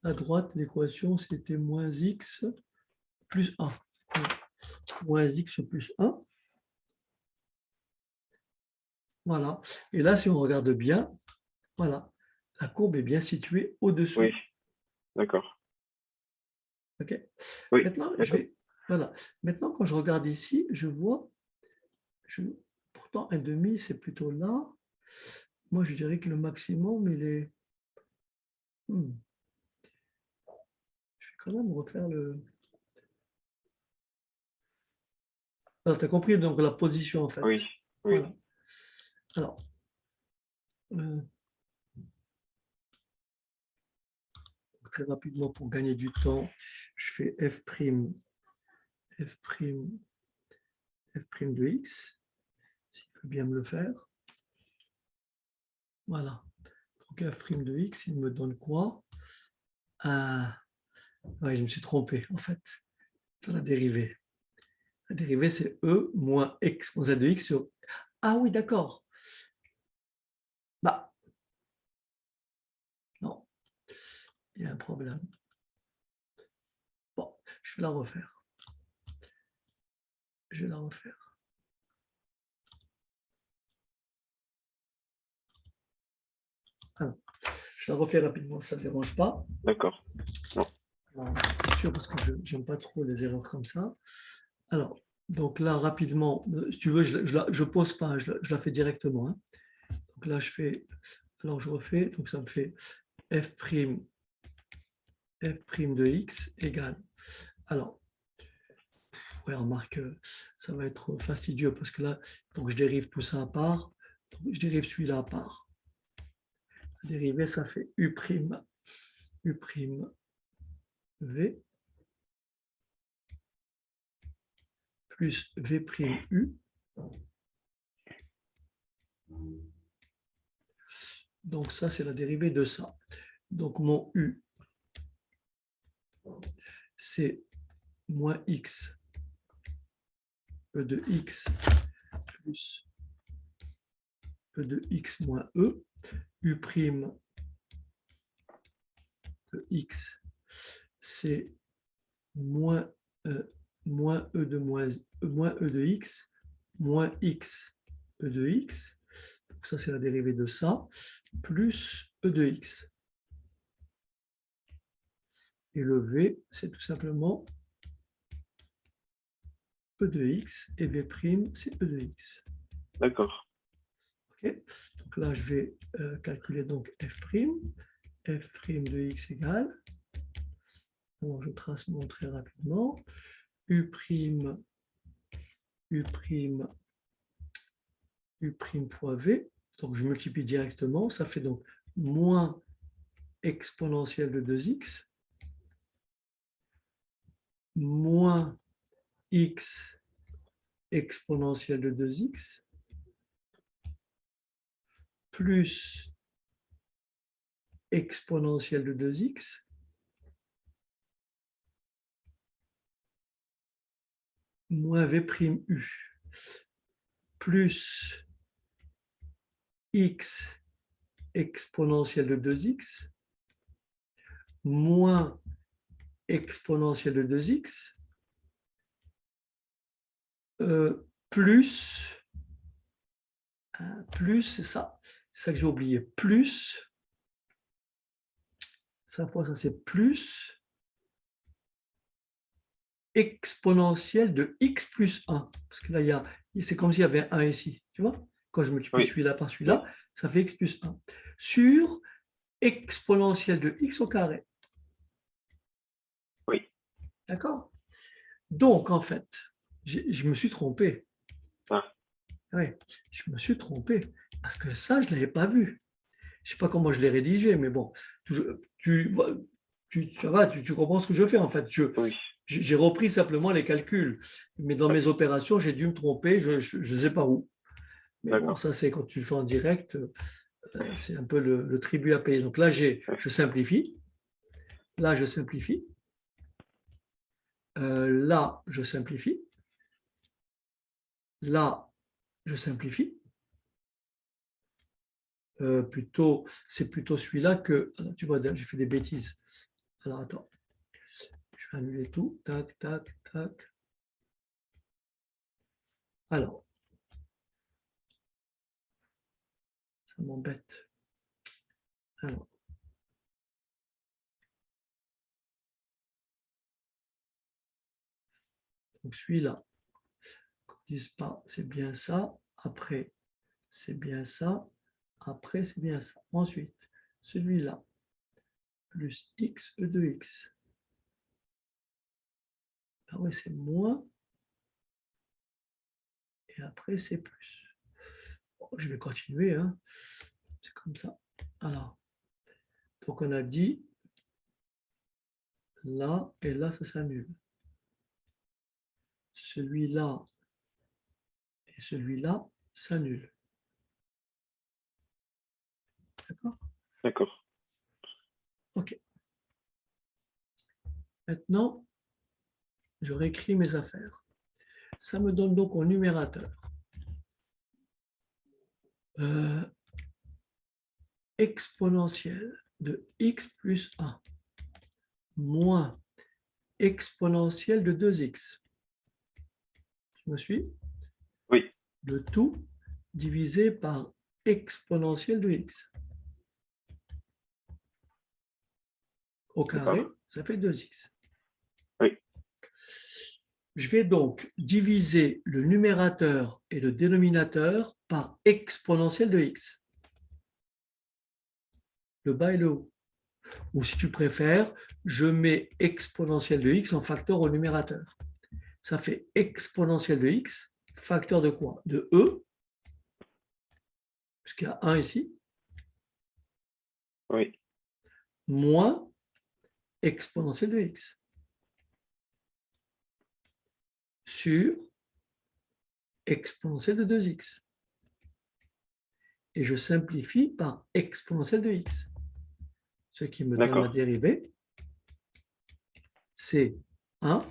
À droite, l'équation, c'était moins x plus 1. Moins x plus 1. Voilà. Et là, si on regarde bien, voilà, la courbe est bien située au-dessous. Oui, d'accord. OK. Oui, Maintenant, d'accord. voilà. Maintenant, quand je regarde ici, je vois, pourtant, 1,5, c'est plutôt là. Moi, je dirais que le maximum, il est. Je vais quand même refaire le. Alors, tu as compris donc la position en fait. Oui, oui, Voilà. Alors, très rapidement pour gagner du temps, je fais f' de x, s'il veut bien me le faire. Voilà. Donc f' de x, il me donne quoi? Ouais, je me suis trompé en fait. Dans la dérivée. La dérivée, c'est e moins exponentielle de x sur. Ah oui, d'accord. Bah, non, il y a un problème. Bon, je vais la refaire. Je vais la refaire. Alors, je la refais rapidement, ça ne dérange pas. d'accord. Non. Bien sûr, parce que je n'aime pas trop les erreurs comme ça. Alors, donc là, rapidement, si tu veux, je pose pas, je la fais directement. Hein. Donc là, je fais, alors je refais, donc ça me fait f' de x égale. Alors, ouais, remarque, ça va être fastidieux parce que là, il faut que je dérive tout ça à part. Donc, je dérive celui-là à part. La dérivée, ça fait u' v plus v' u Donc ça, c'est la dérivée de ça. Donc mon U, c'est moins x e de x plus e de x moins e. U' de x, c'est moins e de moins e de x moins x e de x. Donc ça, c'est la dérivée de ça, plus e de x. Et le v, c'est tout simplement e de x, et v', c'est e de x. D'accord. Okay. Donc là, je vais calculer donc f'. F' de x égale, alors je trace mon très rapidement, U' fois v, donc je multiplie directement, ça fait donc moins exponentielle de 2x, moins x exponentielle de 2x, plus exponentielle de 2x, moins v', plus x exponentielle de 2x, moins exponentielle de 2x, plus, c'est ça que j'ai oublié, plus, ça fois ça c'est plus exponentielle de x plus 1, parce que là, c'est comme s'il y avait 1 ici, tu vois, quand je multiplie Oui. celui-là par celui-là, ça fait x plus 1, sur exponentielle de x au carré. Oui. D'accord? Donc, en fait, je me suis trompé. Ah. Oui, je me suis trompé, parce que ça, je ne l'avais pas vu. Je ne sais pas comment je l'ai rédigé, mais bon, tu comprends ce que je fais, en fait. Oui. J'ai repris simplement les calculs, mais dans mes opérations, j'ai dû me tromper, je ne sais pas où. Mais bon, ça, c'est quand tu le fais en direct, c'est un peu le tribut à payer. Donc là, je simplifie. Là, je simplifie. Là, je simplifie. Là, je simplifie. C'est plutôt celui-là que... Tu vois, j'ai fait des bêtises. Alors, attends. Je vais annuler tout. Tac, tac, tac. Alors. Ça m'embête. Alors. Donc, celui-là. Disent pas, c'est bien ça. Après, c'est bien ça. Après, c'est bien ça. Ensuite, celui-là. Plus x e de x. Ah oui, c'est moins. Et après, c'est plus. Bon, je vais continuer. Hein. C'est comme ça. Alors, donc on a dit là et là, ça s'annule. Celui-là et celui-là s'annulent. D'accord? D'accord. OK. Maintenant, je réécris mes affaires. Ça me donne donc au numérateur exponentielle de x plus 1 moins exponentielle de 2x. Tu me suis? Oui. Le tout divisé par exponentielle de x. Au carré, ça fait 2x. Oui. Je vais donc diviser le numérateur et le dénominateur par exponentielle de x. Le bas et le haut. Ou si tu préfères, je mets exponentielle de x en facteur au numérateur. Ça fait exponentielle de x, facteur de quoi? De e, puisqu'il y a 1 ici, Oui. moins exponentielle de x, sur exponentielle de 2x. Et je simplifie par exponentielle de x. Ce qui me donne la dérivée, c'est 1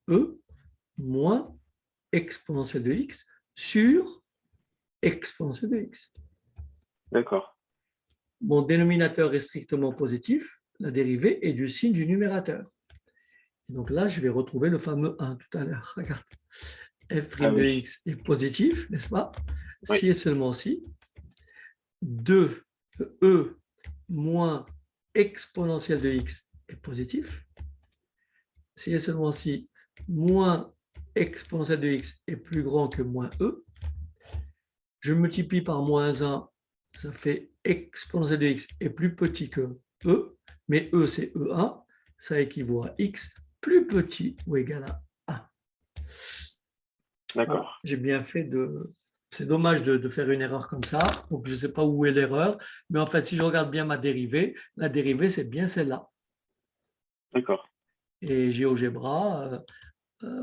e moins exponentielle de x sur exponentielle de x. D'accord. Mon dénominateur est strictement positif, la dérivée est du signe du numérateur. Et donc là, je vais retrouver le fameux 1 tout à l'heure. Regarde, f' de x est positif, n'est-ce pas? Si et seulement si 2e moins exponentielle de x est positif, si et seulement si moins exponentielle de x est plus grand que moins e, je multiplie par moins 1, ça fait exponentielle de x est plus petit que e, mais e c'est e1, ça équivaut à x plus petit ou égal à 1. D'accord. Voilà, j'ai bien fait de... C'est dommage de faire une erreur comme ça, donc je ne sais pas où est l'erreur, mais en fait, si je regarde bien ma dérivée, la dérivée, c'est bien celle-là. D'accord. Et GeoGebra,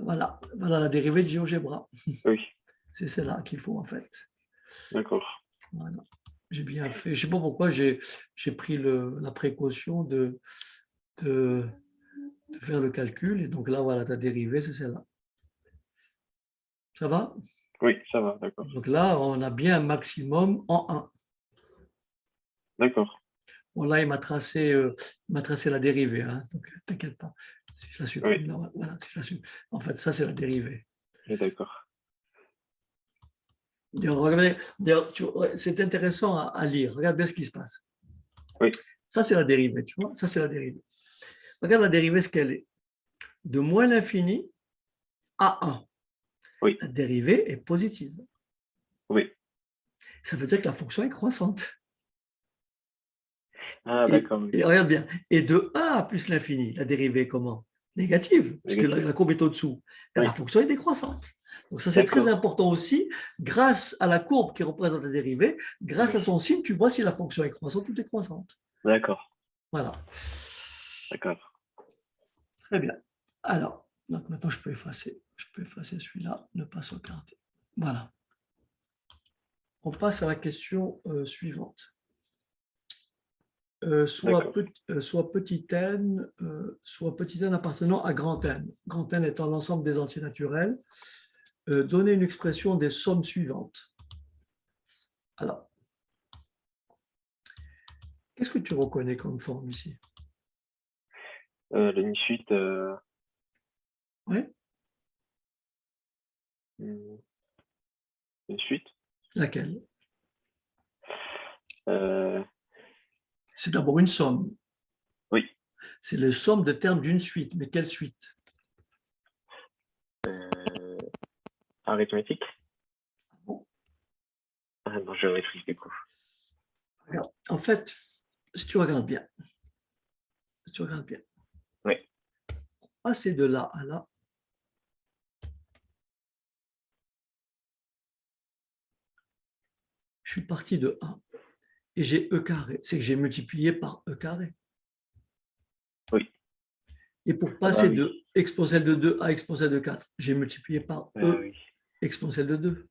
voilà la dérivée de GeoGebra. Oui. C'est celle-là qu'il faut en fait. D'accord. Voilà. J'ai bien fait. Je ne sais pas pourquoi j'ai pris la précaution de faire le calcul. Et donc là, voilà, ta dérivée, c'est celle-là. Ça va? Oui, ça va, d'accord. Donc là, on a bien un maximum en 1. D'accord. Bon, là, il m'a tracé la dérivée. Hein, donc, t'inquiète pas. Si je la supprime, là, voilà, si je la supprime. En fait, ça, c'est la dérivée. D'accord. C'est intéressant à lire. Regarde bien ce qui se passe. Oui. Ça, c'est la dérivée, tu vois. Ça, c'est la dérivée. Regarde la dérivée, ce qu'elle est. De moins l'infini à 1. Oui. La dérivée est positive. Oui. Ça veut dire que la fonction est croissante. Ah, d'accord. Et regarde bien. Et de 1 à plus l'infini, la dérivée est comment? Négative, puisque la courbe est au-dessous. Et la fonction est décroissante. Donc ça, c'est très important aussi. Grâce à la courbe qui représente la dérivée, grâce à son signe, tu vois si la fonction est croissante ou décroissante. D'accord. Voilà. D'accord. Très bien. Alors, donc maintenant, je peux effacer celui-là, ne pas sauvegarder. Voilà. On passe à la question suivante. Soit petit n, soit petit n appartenant à grand N. Grand N étant l'ensemble des entiers naturels. Donner une expression des sommes suivantes. Alors, qu'est-ce que tu reconnais comme forme ici? Une suite. Oui. Une suite. Laquelle? C'est d'abord une somme. Oui. C'est la somme de termes d'une suite. Mais quelle suite? Arithmétique. Bon. Ah non, géométrique du coup. Regarde, en fait, si tu regardes bien, Oui. passer de là à là, je suis parti de 1 et j'ai e carré. C'est que j'ai multiplié par e carré. Oui. Et pour passer de exponentielle de 2 à exponentielle de 4, j'ai multiplié par e exponentielle de 2.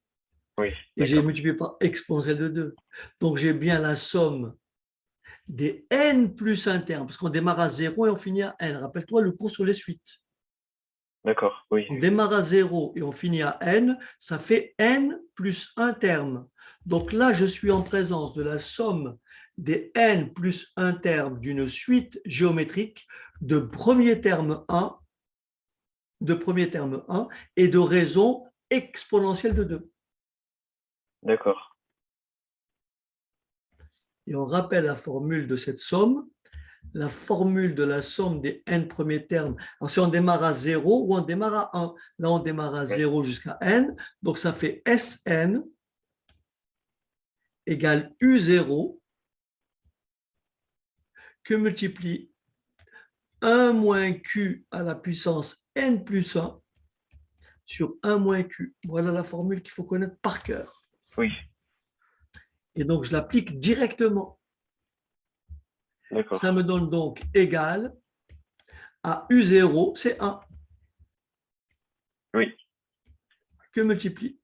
Oui. Et j'ai multiplié par exponentielle de 2. Donc, j'ai bien la somme des n plus un terme, parce qu'on démarre à 0 et on finit à n. Rappelle-toi le cours sur les suites. D'accord, oui. On démarre à 0 et on finit à n, ça fait n plus un terme. Donc là, je suis en présence de la somme des n plus un terme d'une suite géométrique de premier terme 1, et de raison exponentielle de 2. D'accord. Et on rappelle la formule de cette somme, la formule de la somme des n premiers termes. Alors, si on démarre à 0 ou on démarre à 1, là, on démarre à 0 jusqu'à n, donc ça fait Sn égale U0 que multiplie 1 moins Q à la puissance n plus 1 sur 1 moins Q. Voilà la formule qu'il faut connaître par cœur. Oui. Et donc, je l'applique directement. Ça me donne donc égal à U0, c'est 1. Oui. que multiplie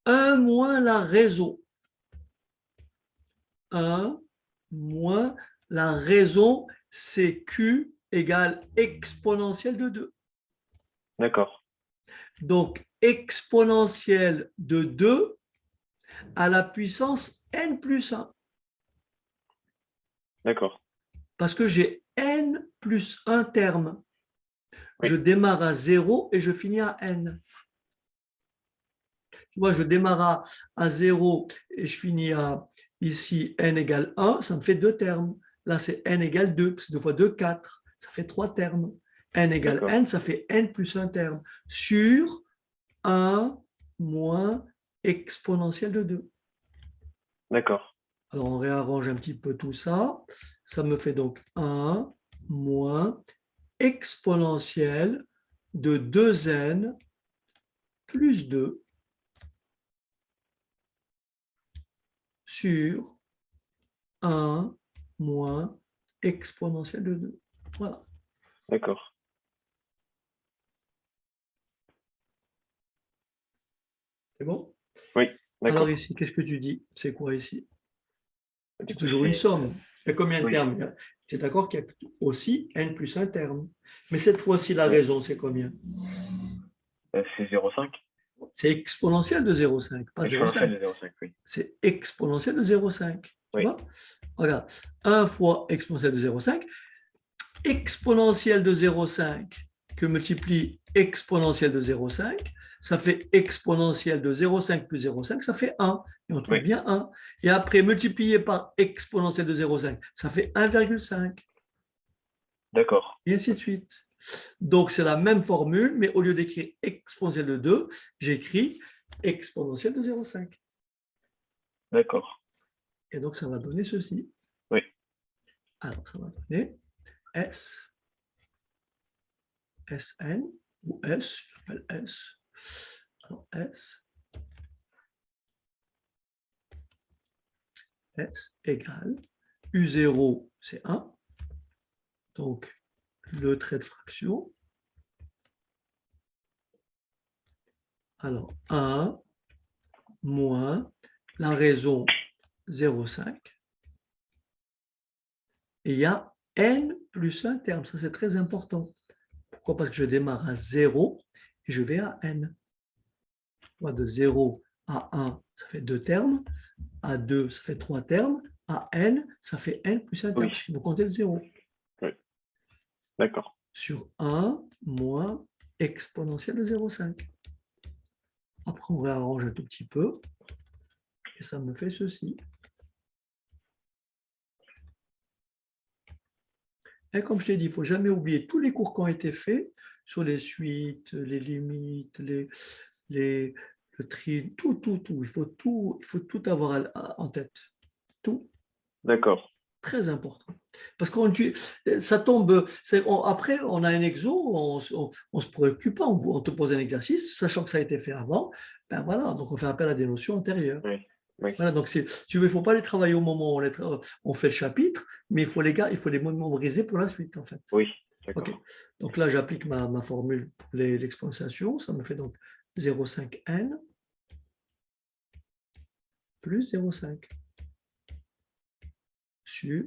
1 moins la raison. 1 moins la raison, c'est Q égale exponentielle de 2. D'accord. Donc, exponentielle de 2 à la puissance n plus 1. D'accord. Parce que j'ai n plus 1 terme. Oui. Je démarre à 0 et je finis à n. Tu vois, je démarre à 0 et je finis à ici n égale 1, ça me fait 2 termes. Là, c'est n égale 2, parce que 2 fois 2, 4, ça fait 3 termes. N égale n, ça fait n plus 1 terme sur 1 moins exponentielle de 2. D'accord. Alors, on réarrange un petit peu tout ça. Ça me fait donc 1 moins exponentielle de 2n plus 2 sur 1 moins exponentielle de 2. Voilà. D'accord. C'est bon? Oui, d'accord. Alors ici, qu'est-ce que tu dis? C'est quoi ici? Du C'est coup, toujours une c'est somme. Il y a combien de oui, termes? Tu es d'accord qu'il y a aussi n plus un terme. Mais cette fois-ci, la oui. raison, c'est combien? C'est 0,5. C'est exponentielle de 0,5, pas 0,5. Exponentielle de 0,5, oui. C'est exponentielle de 0,5. Tu Oui. vois? Regarde, 1 fois exponentielle de 0,5, exponentielle de 0,5 que multiplie exponentielle de 0,5, ça fait exponentielle de 0,5 plus 0,5, ça fait 1. Et on trouve Oui. bien 1. Et après, multiplié par exponentielle de 0,5, ça fait 1,5. D'accord. Et ainsi de suite. Donc, c'est la même formule, mais au lieu d'écrire exponentielle de 2, j'écris exponentielle de 0,5. D'accord. Et donc, ça va donner ceci. Oui. Alors, ça va donner S, Sn, ou S, je l'appelle S. Alors, S égale U0, c'est 1. Donc, le trait de fraction. Alors, 1 moins la raison 0,5. Et il y a n plus un terme. Ça, c'est très important. Pourquoi? Parce que je démarre à 0 et je vais à n. De 0 à 1, ça fait 2 termes. À 2, ça fait 3 termes. À n, ça fait n plus un terme, Oui. parce qu'il faut compter le 0. Oui. D'accord. Sur 1 moins exponentielle de 0,5. Après, on réarrange un tout petit peu. Et ça me fait ceci. Et comme je t'ai dit, il ne faut jamais oublier tous les cours qui ont été faits sur les suites, les limites, le tri, tout. Il faut tout avoir en tête. Tout. D'accord. Très important. Parce que ça tombe. Après, on a un exo, on ne se préoccupe pas, on te pose un exercice, sachant que ça a été fait avant. Ben voilà, donc on fait appel à des notions antérieures. Oui. Oui. Voilà, donc tu veux, il ne faut pas les travailler au moment où on fait le chapitre, mais il faut les mémoriser pour la suite, en fait. Oui. OK. D'accord. Donc là, j'applique ma formule pour l'exponentiation. Ça me fait donc 0,5n plus 0,5 sur,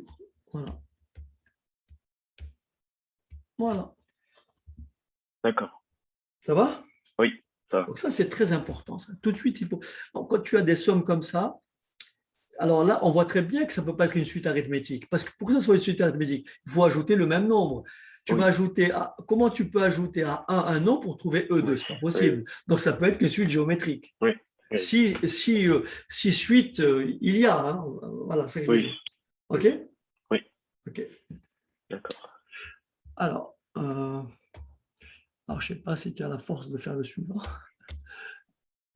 voilà. Voilà. D'accord. Ça va? Oui, ça va. Donc ça, c'est très important. Ça. Tout de suite, il faut. Donc, quand tu as des sommes comme ça, alors là, on voit très bien que ça ne peut pas être une suite arithmétique. Parce que pour que ça soit une suite arithmétique, il faut ajouter le même nombre. Tu vas Oui. ajouter comment tu peux ajouter à 1 un nombre pour trouver E2? Oui. Ce n'est pas possible. Donc ça peut être que suite géométrique. Oui. Oui. Si suite, il y a. Hein, voilà, ça que je veux Oui. dire. OK? Oui. OK. D'accord. Alors, je ne sais pas si tu as la force de faire le suivant.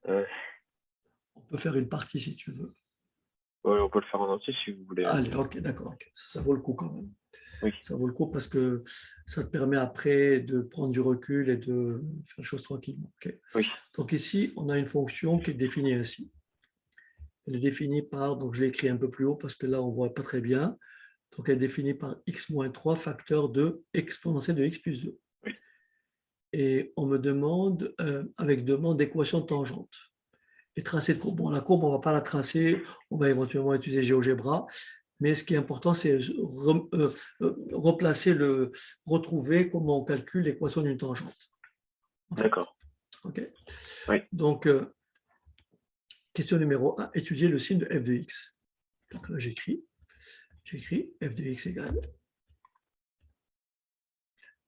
On peut faire une partie si tu veux. Ouais, on peut le faire en entier si vous voulez. Allez, ok, d'accord. Okay. Ça vaut le coup quand même. Oui. Ça vaut le coup parce que ça te permet après de prendre du recul et de faire les choses tranquillement. Okay. Oui. Donc ici, on a une fonction qui est définie ainsi. Elle est définie par, donc je l'ai écrit un peu plus haut parce que là, on ne voit pas très bien. Donc elle est définie par x-3 facteur de exponentielle de x plus 2. Oui. et on me demande, avec demande d'équation de tangente et tracé de courbe. Bon, la courbe, on ne va pas la tracer, on va éventuellement utiliser GeoGebra, mais ce qui est important, c'est retrouver comment on calcule l'équation d'une tangente. En fait. D'accord. Okay. Oui. Donc, question numéro 1, étudier le signe de f de x. Donc là, j'écris f de x égale.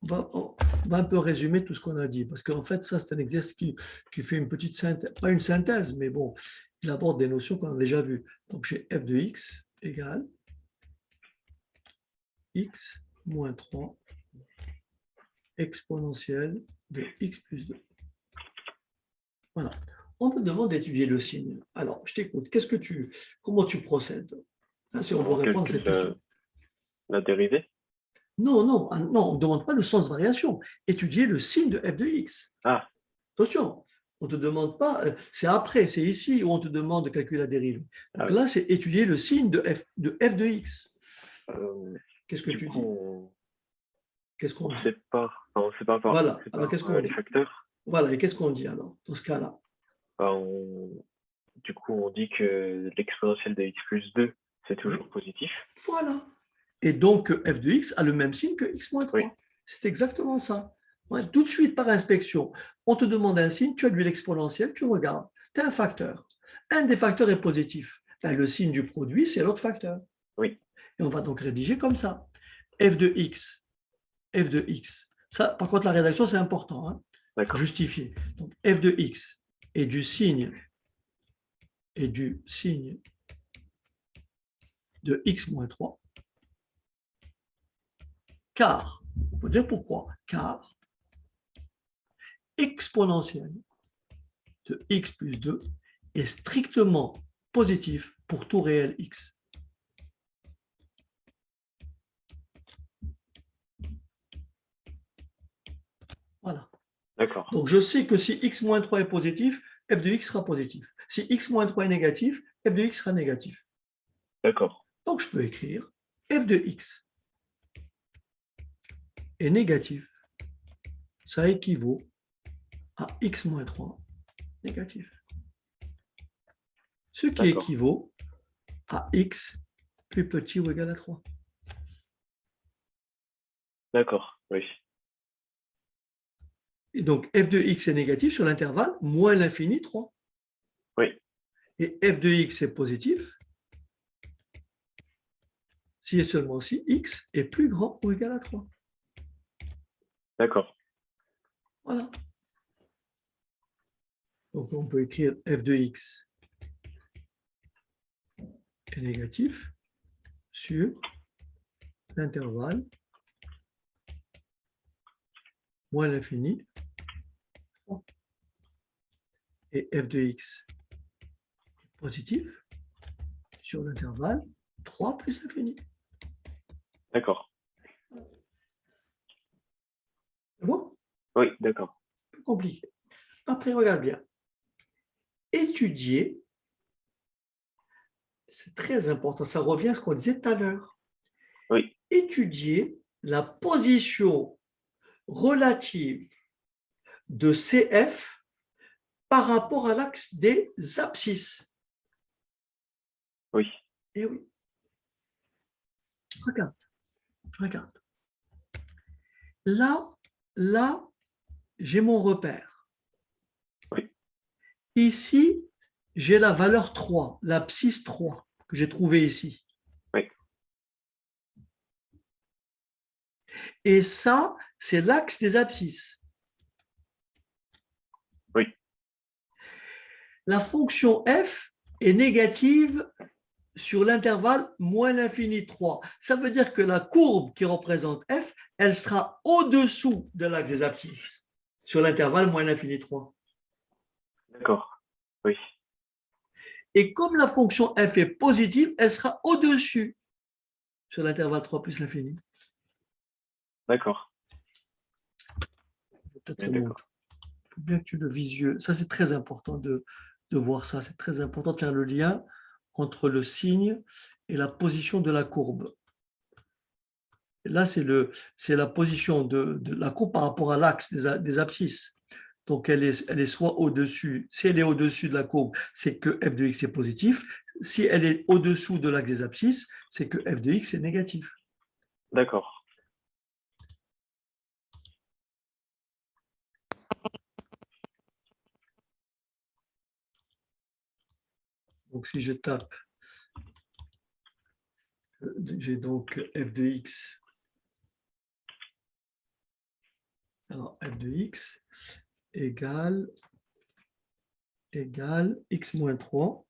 On va un peu résumer tout ce qu'on a dit, parce qu'en fait, ça, c'est un exercice qui fait une petite synthèse, pas une synthèse, mais bon, il aborde des notions qu'on a déjà vues. Donc, j'ai f de x égale x moins 3 exponentielle de x plus 2. Voilà. On me demande d'étudier le signe. Alors, je t'écoute. Comment tu procèdes si on doit répondre à cette question? La dérivée? Non, non, non, on ne demande pas le sens de variation. Étudier le signe de f de x. Ah. Attention, on ne te demande pas, c'est après, c'est ici où on te demande de calculer la dérive. Donc là, c'est étudier le signe de f de x. Qu'est-ce que tu dis? Qu'est-ce qu'on dit? On sépare par, voilà, alors qu'est-ce qu'on dit? facteurs. Voilà, et qu'est-ce qu'on dit alors, dans ce cas-là? Du coup, on dit que l'exponentielle de x plus 2, c'est toujours positif. Voilà. Et donc, f de x a le même signe que x moins 3. Oui. C'est exactement ça. Ouais, tout de suite, par inspection, on te demande un signe, tu as lu l'exponentielle, tu regardes, tu as un facteur. Un des facteurs est positif. Ben, le signe du produit, c'est l'autre facteur. Oui. Et on va donc rédiger comme ça. f de x. Ça, par contre, la rédaction, c'est important. Hein, pour justifier. Donc, f de x et du signe de x moins 3. Car, on peut dire pourquoi, car exponentielle de x plus 2 est strictement positif pour tout réel x. Voilà. D'accord. Donc, je sais que si x moins 3 est positif, f de x sera positif. Si x moins 3 est négatif, f de x sera négatif. D'accord. Donc, je peux écrire f de x est négatif. Ça équivaut à x moins 3 négatif. Ce qui équivaut à x plus petit ou égal à 3. D'accord, oui. Et donc, f de x est négatif sur l'intervalle moins l'infini 3. Oui. Et f de x est positif si et seulement si x est plus grand ou égal à 3. D'accord. Voilà. Donc, on peut écrire f de x est négatif sur l'intervalle moins l'infini et f de x est positif sur l'intervalle 3 plus l'infini. D'accord. C'est bon? Oui, d'accord. Plus compliqué. Après, regarde bien. Étudier, c'est très important. Ça revient à ce qu'on disait tout à l'heure. Oui. Étudier la position relative de CF par rapport à l'axe des abscisses. Oui. Et oui. Regarde. Là, j'ai mon repère. Oui. Ici, j'ai la valeur 3, l'abscisse 3, que j'ai trouvée ici. Oui. Et ça, c'est l'axe des abscisses. Oui. La fonction f est négative sur l'intervalle moins l'infini 3. Ça veut dire que la courbe qui représente f, elle sera au-dessous de l'axe des abscisses, sur l'intervalle moins l'infini 3. D'accord, oui. Et comme la fonction f est positive, elle sera au-dessus sur l'intervalle 3 plus l'infini. D'accord. Il faut bien que tu le visualises. Ça, c'est très important de voir ça. C'est très important de faire le lien entre le signe et la position de la courbe. Là, c'est la position de la courbe par rapport à l'axe des abscisses. Donc, elle est soit au-dessus. Si elle est au-dessus de la courbe, c'est que f de x est positif. Si elle est au-dessous de l'axe des abscisses, c'est que f de x est négatif. D'accord. Donc, si je tape, j'ai donc f de x. Alors, f de x égale x moins 3,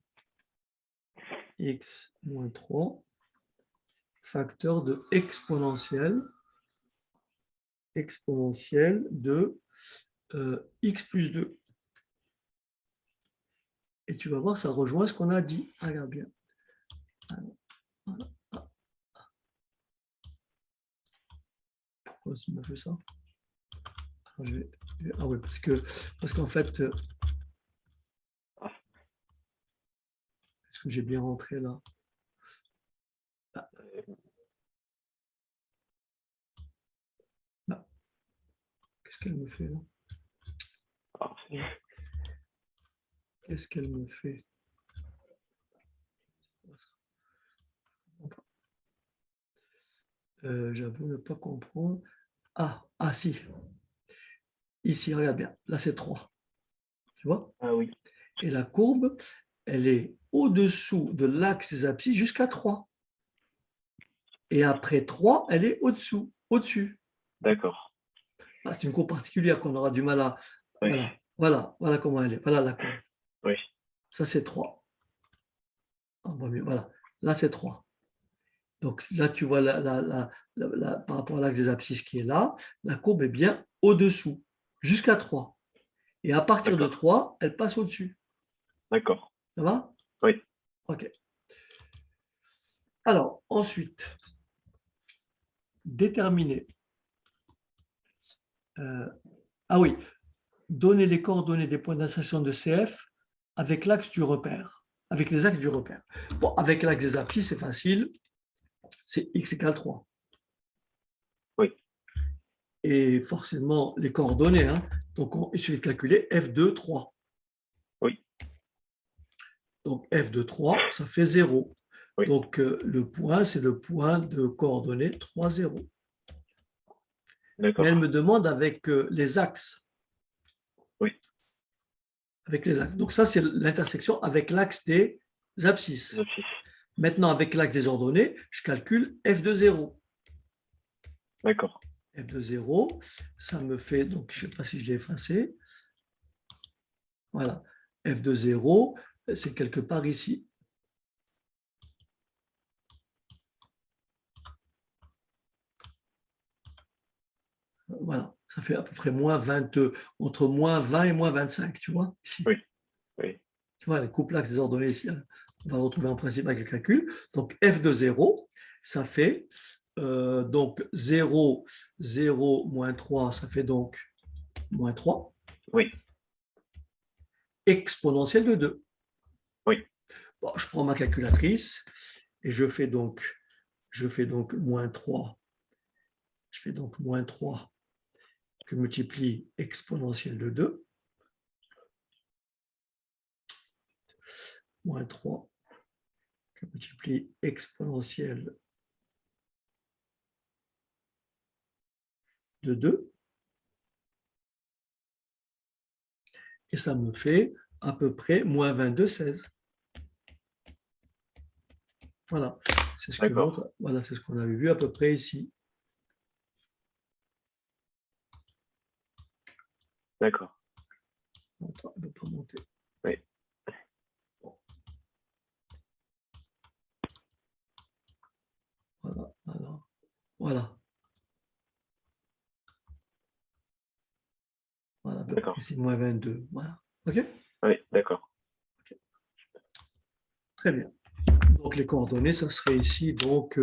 x moins 3, facteur de exponentielle de x plus 2. Et tu vas voir, ça rejoint ce qu'on a dit. Regarde bien. Alors, voilà. Pourquoi ça m'a fait ça? Ah oui, parce qu'en fait, est-ce que j'ai bien rentré là? Ah. Ah. Qu'est-ce qu'elle me fait là? Qu'est-ce qu'elle me fait? J'avoue ne pas comprendre. Ah, si. Ici, regarde bien. Là, c'est 3. Tu vois? Ah oui. Et la courbe, elle est au-dessous de l'axe des abscisses jusqu'à 3. Et après 3, elle est au-dessous, au-dessus. D'accord. Ah, c'est une courbe particulière qu'on aura du mal à... Oui. Voilà comment elle est. Voilà la courbe. Oui. Ça, c'est 3. Voilà. Là, c'est 3. Donc là, tu vois, par rapport à l'axe des abscisses qui est là, la courbe est bien au-dessous, jusqu'à 3. Et à partir de 3, elle passe au-dessus. D'accord. Ça va? Oui. OK. Alors, ensuite, déterminer. Ah oui, donner les coordonnées des points d'insertion de CF avec l'axe du repère, avec les axes du repère. Bon, avec l'axe des abscisses, c'est facile, c'est x égale 3. Oui. Et forcément, les coordonnées, hein, donc il suffit de calculer f de 3. Oui. Donc f de 3, ça fait 0. Oui. Donc le point, c'est le point de coordonnées 3, 0. Mais elle me demande avec les axes. Oui. Avec les axes. Donc ça, c'est l'intersection avec l'axe des abscisses. Maintenant, avec l'axe des ordonnées, je calcule f de 0. D'accord. F de 0, ça me fait, donc je ne sais pas si je l'ai effacé. Voilà. F de 0, c'est quelque part ici. Voilà, ça fait à peu près moins 20, entre moins 20 et moins 25, tu vois, ici. Oui. Oui. Tu vois, les couple l'axe des ordonnées ici, on va le retrouver en principe avec le calcul. Donc, f de 0, ça fait donc 0, 0, moins 3, ça fait donc moins 3. Oui. Exponentielle de 2. Oui. Bon, je prends ma calculatrice et je fais donc moins 3. Je fais donc moins 3 que multiplie exponentielle de 2. Moins 3 que multiplie exponentielle de 2. Et ça me fait à peu près moins 22, 16. Voilà, c'est ce que montre, voilà, c'est ce qu'on avait vu à peu près ici. D'accord. Attends, elle ne peut pas monter. Oui. Bon. Voilà, voilà, voilà. Voilà, à peu près ici, moins 22. Voilà. OK? Oui, d'accord. Okay. Très bien. Donc, les coordonnées, ça serait ici, donc,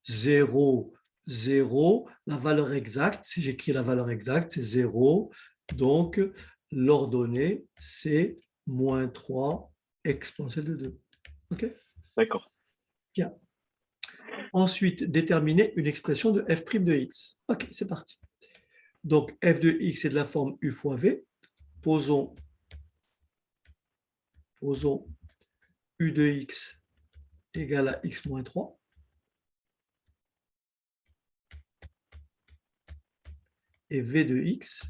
0, 0. La valeur exacte, si j'écris la valeur exacte, c'est 0. Donc, l'ordonnée, c'est moins 3 exponentielle de 2. OK? D'accord. Bien. Ensuite, déterminer une expression de f' de x. OK, c'est parti. Donc, f de x est de la forme u fois v. Posons u de x égale à x moins 3. Et v de x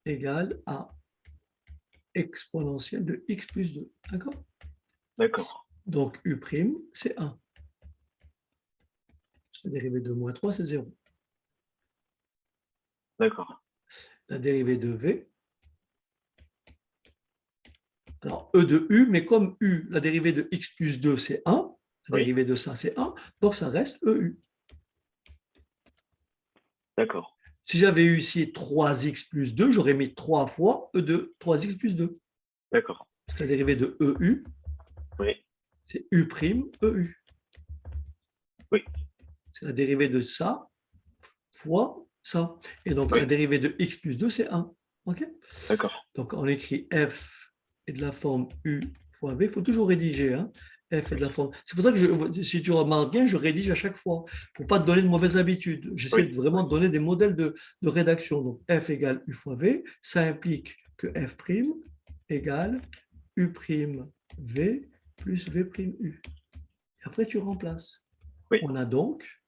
égale à exponentielle de x plus 2. D'accord? D'accord. Donc, u', c'est 1. La dérivée de moins 3, c'est 0. D'accord. La dérivée de v, alors e de u, mais comme u, la dérivée de x plus 2, c'est 1, la Oui. dérivée de ça, c'est 1, donc ça reste eu. D'accord. Si j'avais eu ici 3x plus 2, j'aurais mis 3 fois e de 3x plus 2. D'accord. Parce que la dérivée de eu, Oui. c'est u', eu. Oui. C'est la dérivée de ça fois ça. Et donc, Oui. la dérivée de x plus 2, c'est 1. OK? D'accord. Donc, on écrit f est de la forme u fois v. Il faut toujours rédiger. Hein? F est de la forme. C'est pour ça que, si tu remarques bien, je rédige à chaque fois pour ne pas te donner de mauvaises habitudes. J'essaie Oui. vraiment de donner des modèles de rédaction. Donc, f égale u fois v, ça implique que f' égale u' v plus v' u. Et après, tu remplaces. Oui. On a donc,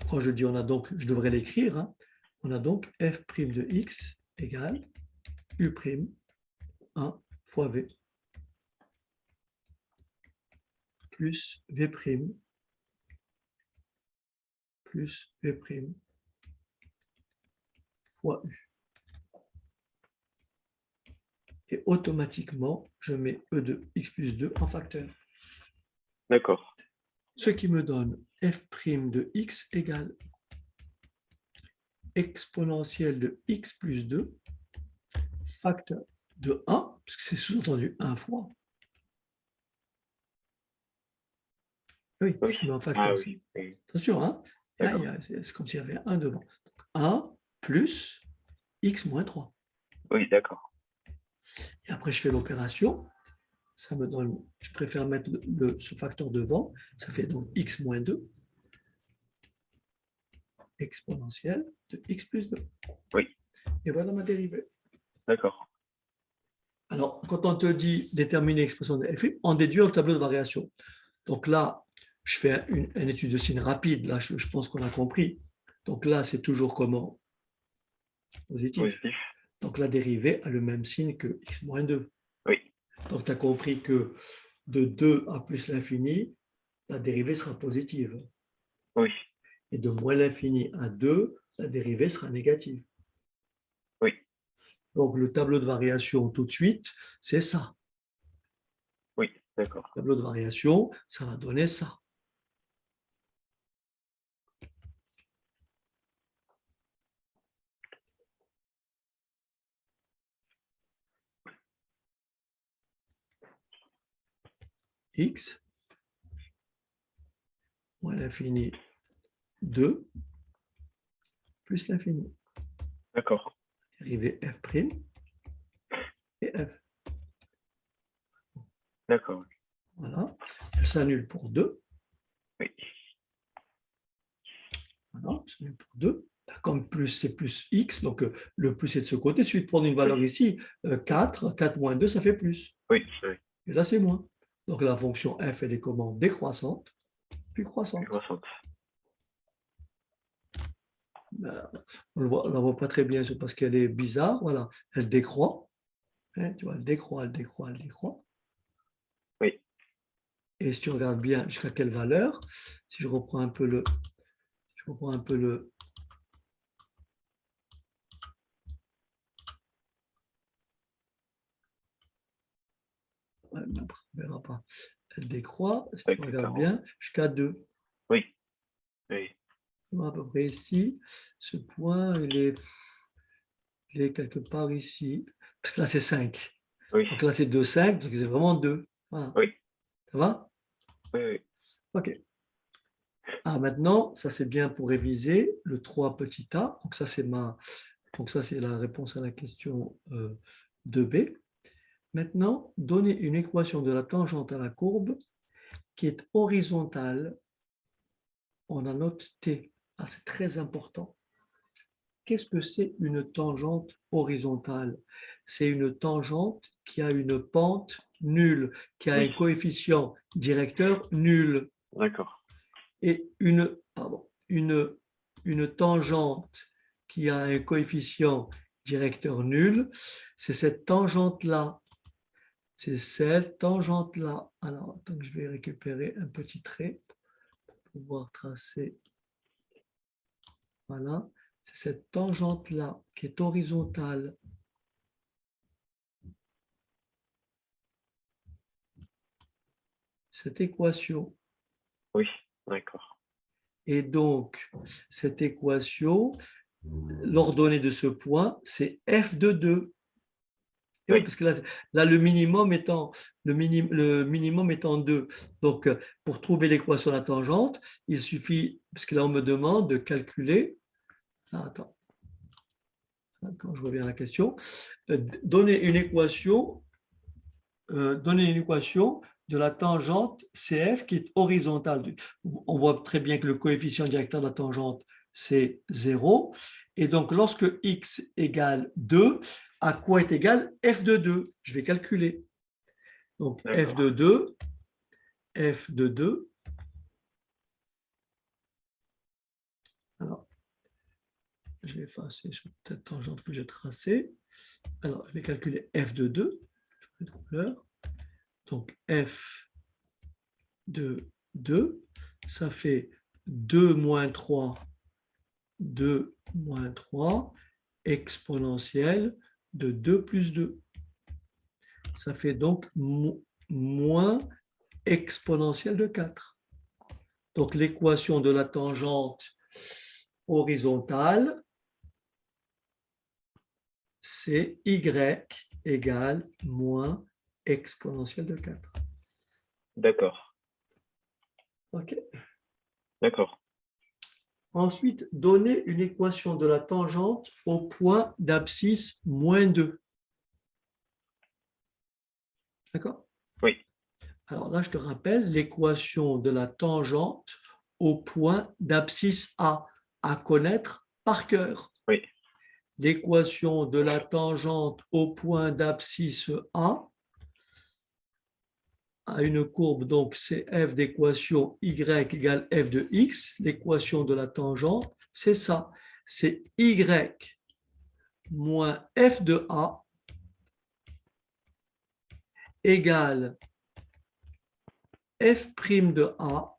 quand je dis on a donc, je devrais l'écrire, hein, on a donc f' de x égale u', 1 fois v, plus v', plus v' fois u. Et automatiquement, je mets e de x plus 2 en facteur. D'accord. Ce qui me donne f' de x égale exponentielle de x plus 2 facteur de 1, parce que c'est sous-entendu 1 fois. Oui, Oui. je mets en facteur. Ah oui. Oui. Attention, hein, D'accord. c'est comme s'il y avait 1 devant. Donc 1 plus x moins 3. Oui, d'accord. Et après, je fais l'opération. Ça me donne, je préfère mettre ce facteur devant. Ça fait donc x moins 2 exponentielle de x plus 2. Oui. Et voilà ma dérivée. D'accord. Alors, quand on te dit déterminer l'expression de f', on déduit le tableau de variation. Donc là, je fais une étude de signe rapide. Là, je pense qu'on a compris. Donc là, c'est toujours comment? Positif. Positif. Donc la dérivée a le même signe que x moins 2. Oui. Donc tu as compris que de 2 à plus l'infini, la dérivée sera positive. Oui. Et de moins l'infini à 2, la dérivée sera négative. Oui. Donc le tableau de variation tout de suite, c'est ça. Oui, d'accord. Le tableau de variation, ça va donner ça. X moins l'infini 2 plus l'infini. D'accord. Dérivée f' et f. D'accord. Voilà. Elle s'annule pour 2. Oui. Voilà, ça s'annule pour 2. Comme plus, c'est plus x, donc le plus est de ce côté. Il suffit de prendre une valeur ici, 4. 4 moins 2, ça fait plus. Oui, oui. Et là, c'est moins. Donc la fonction f, elle est comment? Décroissante, puis croissante. Croissante. On ne la voit pas très bien parce qu'elle est bizarre. Voilà, elle décroît. Hein, tu vois, elle décroît, elle décroît, elle décroît. Oui. Et si tu regardes bien jusqu'à quelle valeur, si je reprends un peu le. Ouais, on ne verra pas. Elle décroît, si tu Avec regardes 40. bien, jusqu'à 2. Oui. Oui. Tu vois, à peu près ici, ce point, il est quelque part ici. Parce que là, c'est 5. Oui. Donc là, c'est 2, 5, donc c'est vraiment 2. Voilà. Oui. Ça va? Oui. Oui. OK. Ah, maintenant, ça c'est bien pour réviser le 3 petit a. Donc ça c'est la réponse à la question 2b. Maintenant, donner une équation de la tangente à la courbe qui est horizontale, on la note T. Ah, c'est très important. Qu'est-ce que c'est une tangente horizontale? C'est une tangente qui a une pente nulle, qui a un Oui, coefficient directeur nul. d'accord. Et une tangente qui a un coefficient directeur nul, c'est cette tangente-là. C'est cette tangente-là. Alors, attends, je vais récupérer un petit trait pour pouvoir tracer. Voilà. C'est cette tangente-là qui est horizontale. Cette équation. Oui, d'accord. Et donc, cette équation, l'ordonnée de ce point, c'est f de 2. Et oui, Oui, parce que là le minimum étant, le minimum étant 2. Donc, pour trouver l'équation de la tangente, il suffit, parce que là, on me demande de calculer. Ah, attends, quand je reviens à la question, donner une équation de la tangente CF qui est horizontale. On voit très bien que le coefficient directeur de la tangente, c'est 0. Et donc, lorsque x égale 2, à quoi est égal f de 2? Je vais calculer. Donc, f de d'accord. 2, alors, je vais effacer sur cette tangente que j'ai tracée. Alors, je vais calculer f de 2, je vais de couleur. Donc, f de 2, ça fait 2 moins 3, 2 moins 3, exponentielle de 2 plus 2. Ça fait donc moins exponentielle de 4. Donc, l'équation de la tangente horizontale, c'est y égale moins exponentielle de 4. D'accord. OK. D'accord. Ensuite, donner une équation de la tangente au point d'abscisse moins 2. D'accord? Oui, Alors là, je te rappelle l'équation de la tangente au point d'abscisse A, à connaître par cœur. oui, L'équation de la tangente au point d'abscisse A a une courbe, donc c'est f d'équation y égale f de x. L'équation de la tangente, c'est ça. C'est y moins f de A égale f' de A,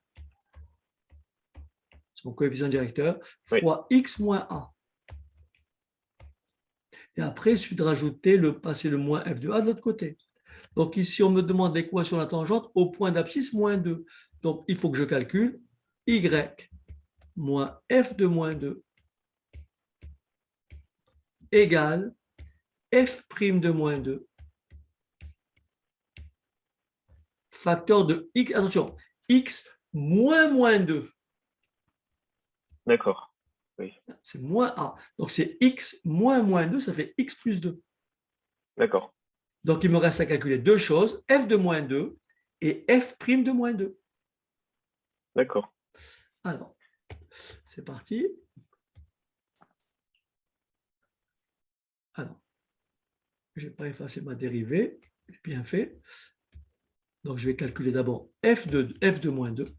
son coefficient directeur, oui, fois x moins A. Et après, il suffit de rajouter passer le moins f de A de l'autre côté. Donc ici, on me demande l'équation de la tangente au point d'abscisse moins 2. Donc, il faut que je calcule y moins f de moins 2 égale f' de moins 2 facteur de x, attention, x moins 2. d'accord. Oui, C'est moins a. Donc, c'est x moins 2, ça fait x plus 2. d'accord. Donc, il me reste à calculer deux choses, f de moins 2 et f' de moins 2. D'accord. Alors, c'est parti. Alors, je n'ai pas effacé ma dérivée, j'ai bien fait. Donc, je vais calculer d'abord f de moins 2.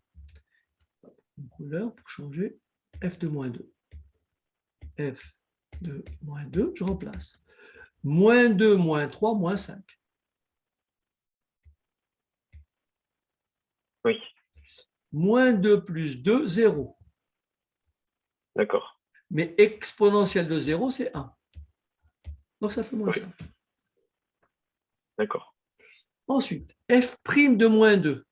Une couleur pour changer. F de moins 2. F de moins 2, je remplace. Moins 2, moins 3, moins 5. Oui, Moins 2 plus 2, 0. d'accord. Mais exponentielle de 0, c'est 1. Donc, ça fait moins Oui, 5. d'accord. Ensuite, f' de moins 2.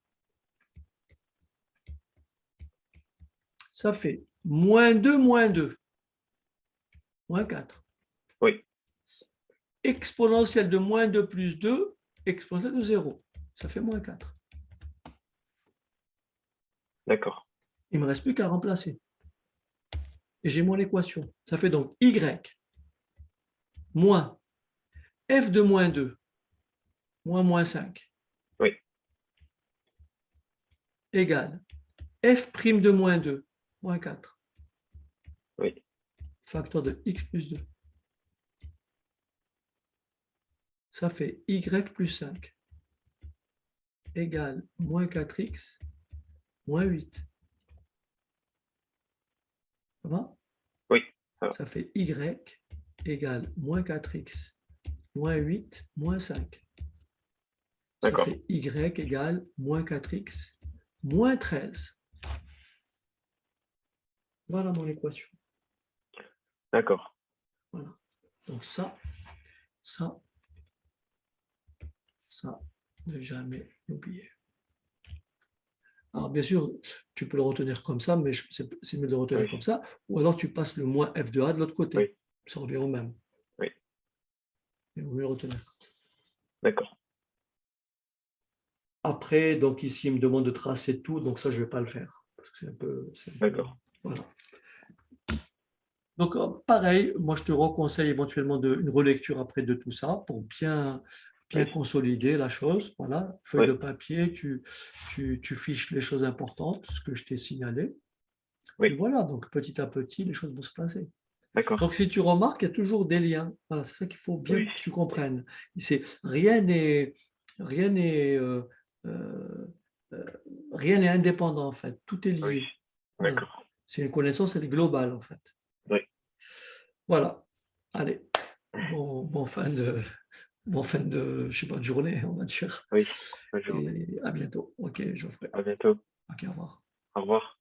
Ça fait moins 2, moins 2. Moins 4. Oui, Exponentielle de moins 2 plus 2, exponentielle de 0. Ça fait moins 4. d'accord. Il ne me reste plus qu'à remplacer. Et j'ai mon équation. Ça fait donc y moins f de moins 2 moins 5. Oui, égale f' de moins 2, moins 4, Oui. facteur de x plus 2. Ça fait y plus 5 égale moins 4x moins 8. Ça va? Oui. Ça va. Ça fait y égale moins 4x moins 8 moins 5. Ça D'accord. fait y égale moins 4x moins 13. Voilà mon équation. D'accord. Voilà. Donc ça, ne jamais l'oublier. Alors bien sûr, tu peux le retenir comme ça, mais c'est mieux de le retenir Oui. comme ça. Ou alors tu passes le moins f de a de l'autre côté. Oui. Ça revient au même. Oui. Il vaut mieux le retenir comme ça. D'accord. Après, donc ici, il me demande de tracer tout, donc ça, je ne vais pas le faire. Parce que c'est un peu. D'accord. Voilà. Donc, pareil, moi, je te reconseille éventuellement une relecture après de tout ça pour bien Oui. consolider la chose. Voilà, feuille Oui. de papier, tu fiches les choses importantes, ce que je t'ai signalé. Oui. Et voilà, donc petit à petit, les choses vont se passer. D'accord. Donc, si tu remarques, il y a toujours des liens. Voilà, c'est ça qu'il faut bien Oui. que tu comprennes. Rien n'est euh, euh, rien n'est indépendant, en fait. Tout est Oui. lié. Voilà. D'accord. C'est une connaissance, elle est globale, en fait. Oui. Voilà. Allez, bon fin de, je sais pas, de journée, on va dire. Oui. Bonne journée. Et à bientôt. OK, Geoffrey. À bientôt. OK, au revoir. Au revoir.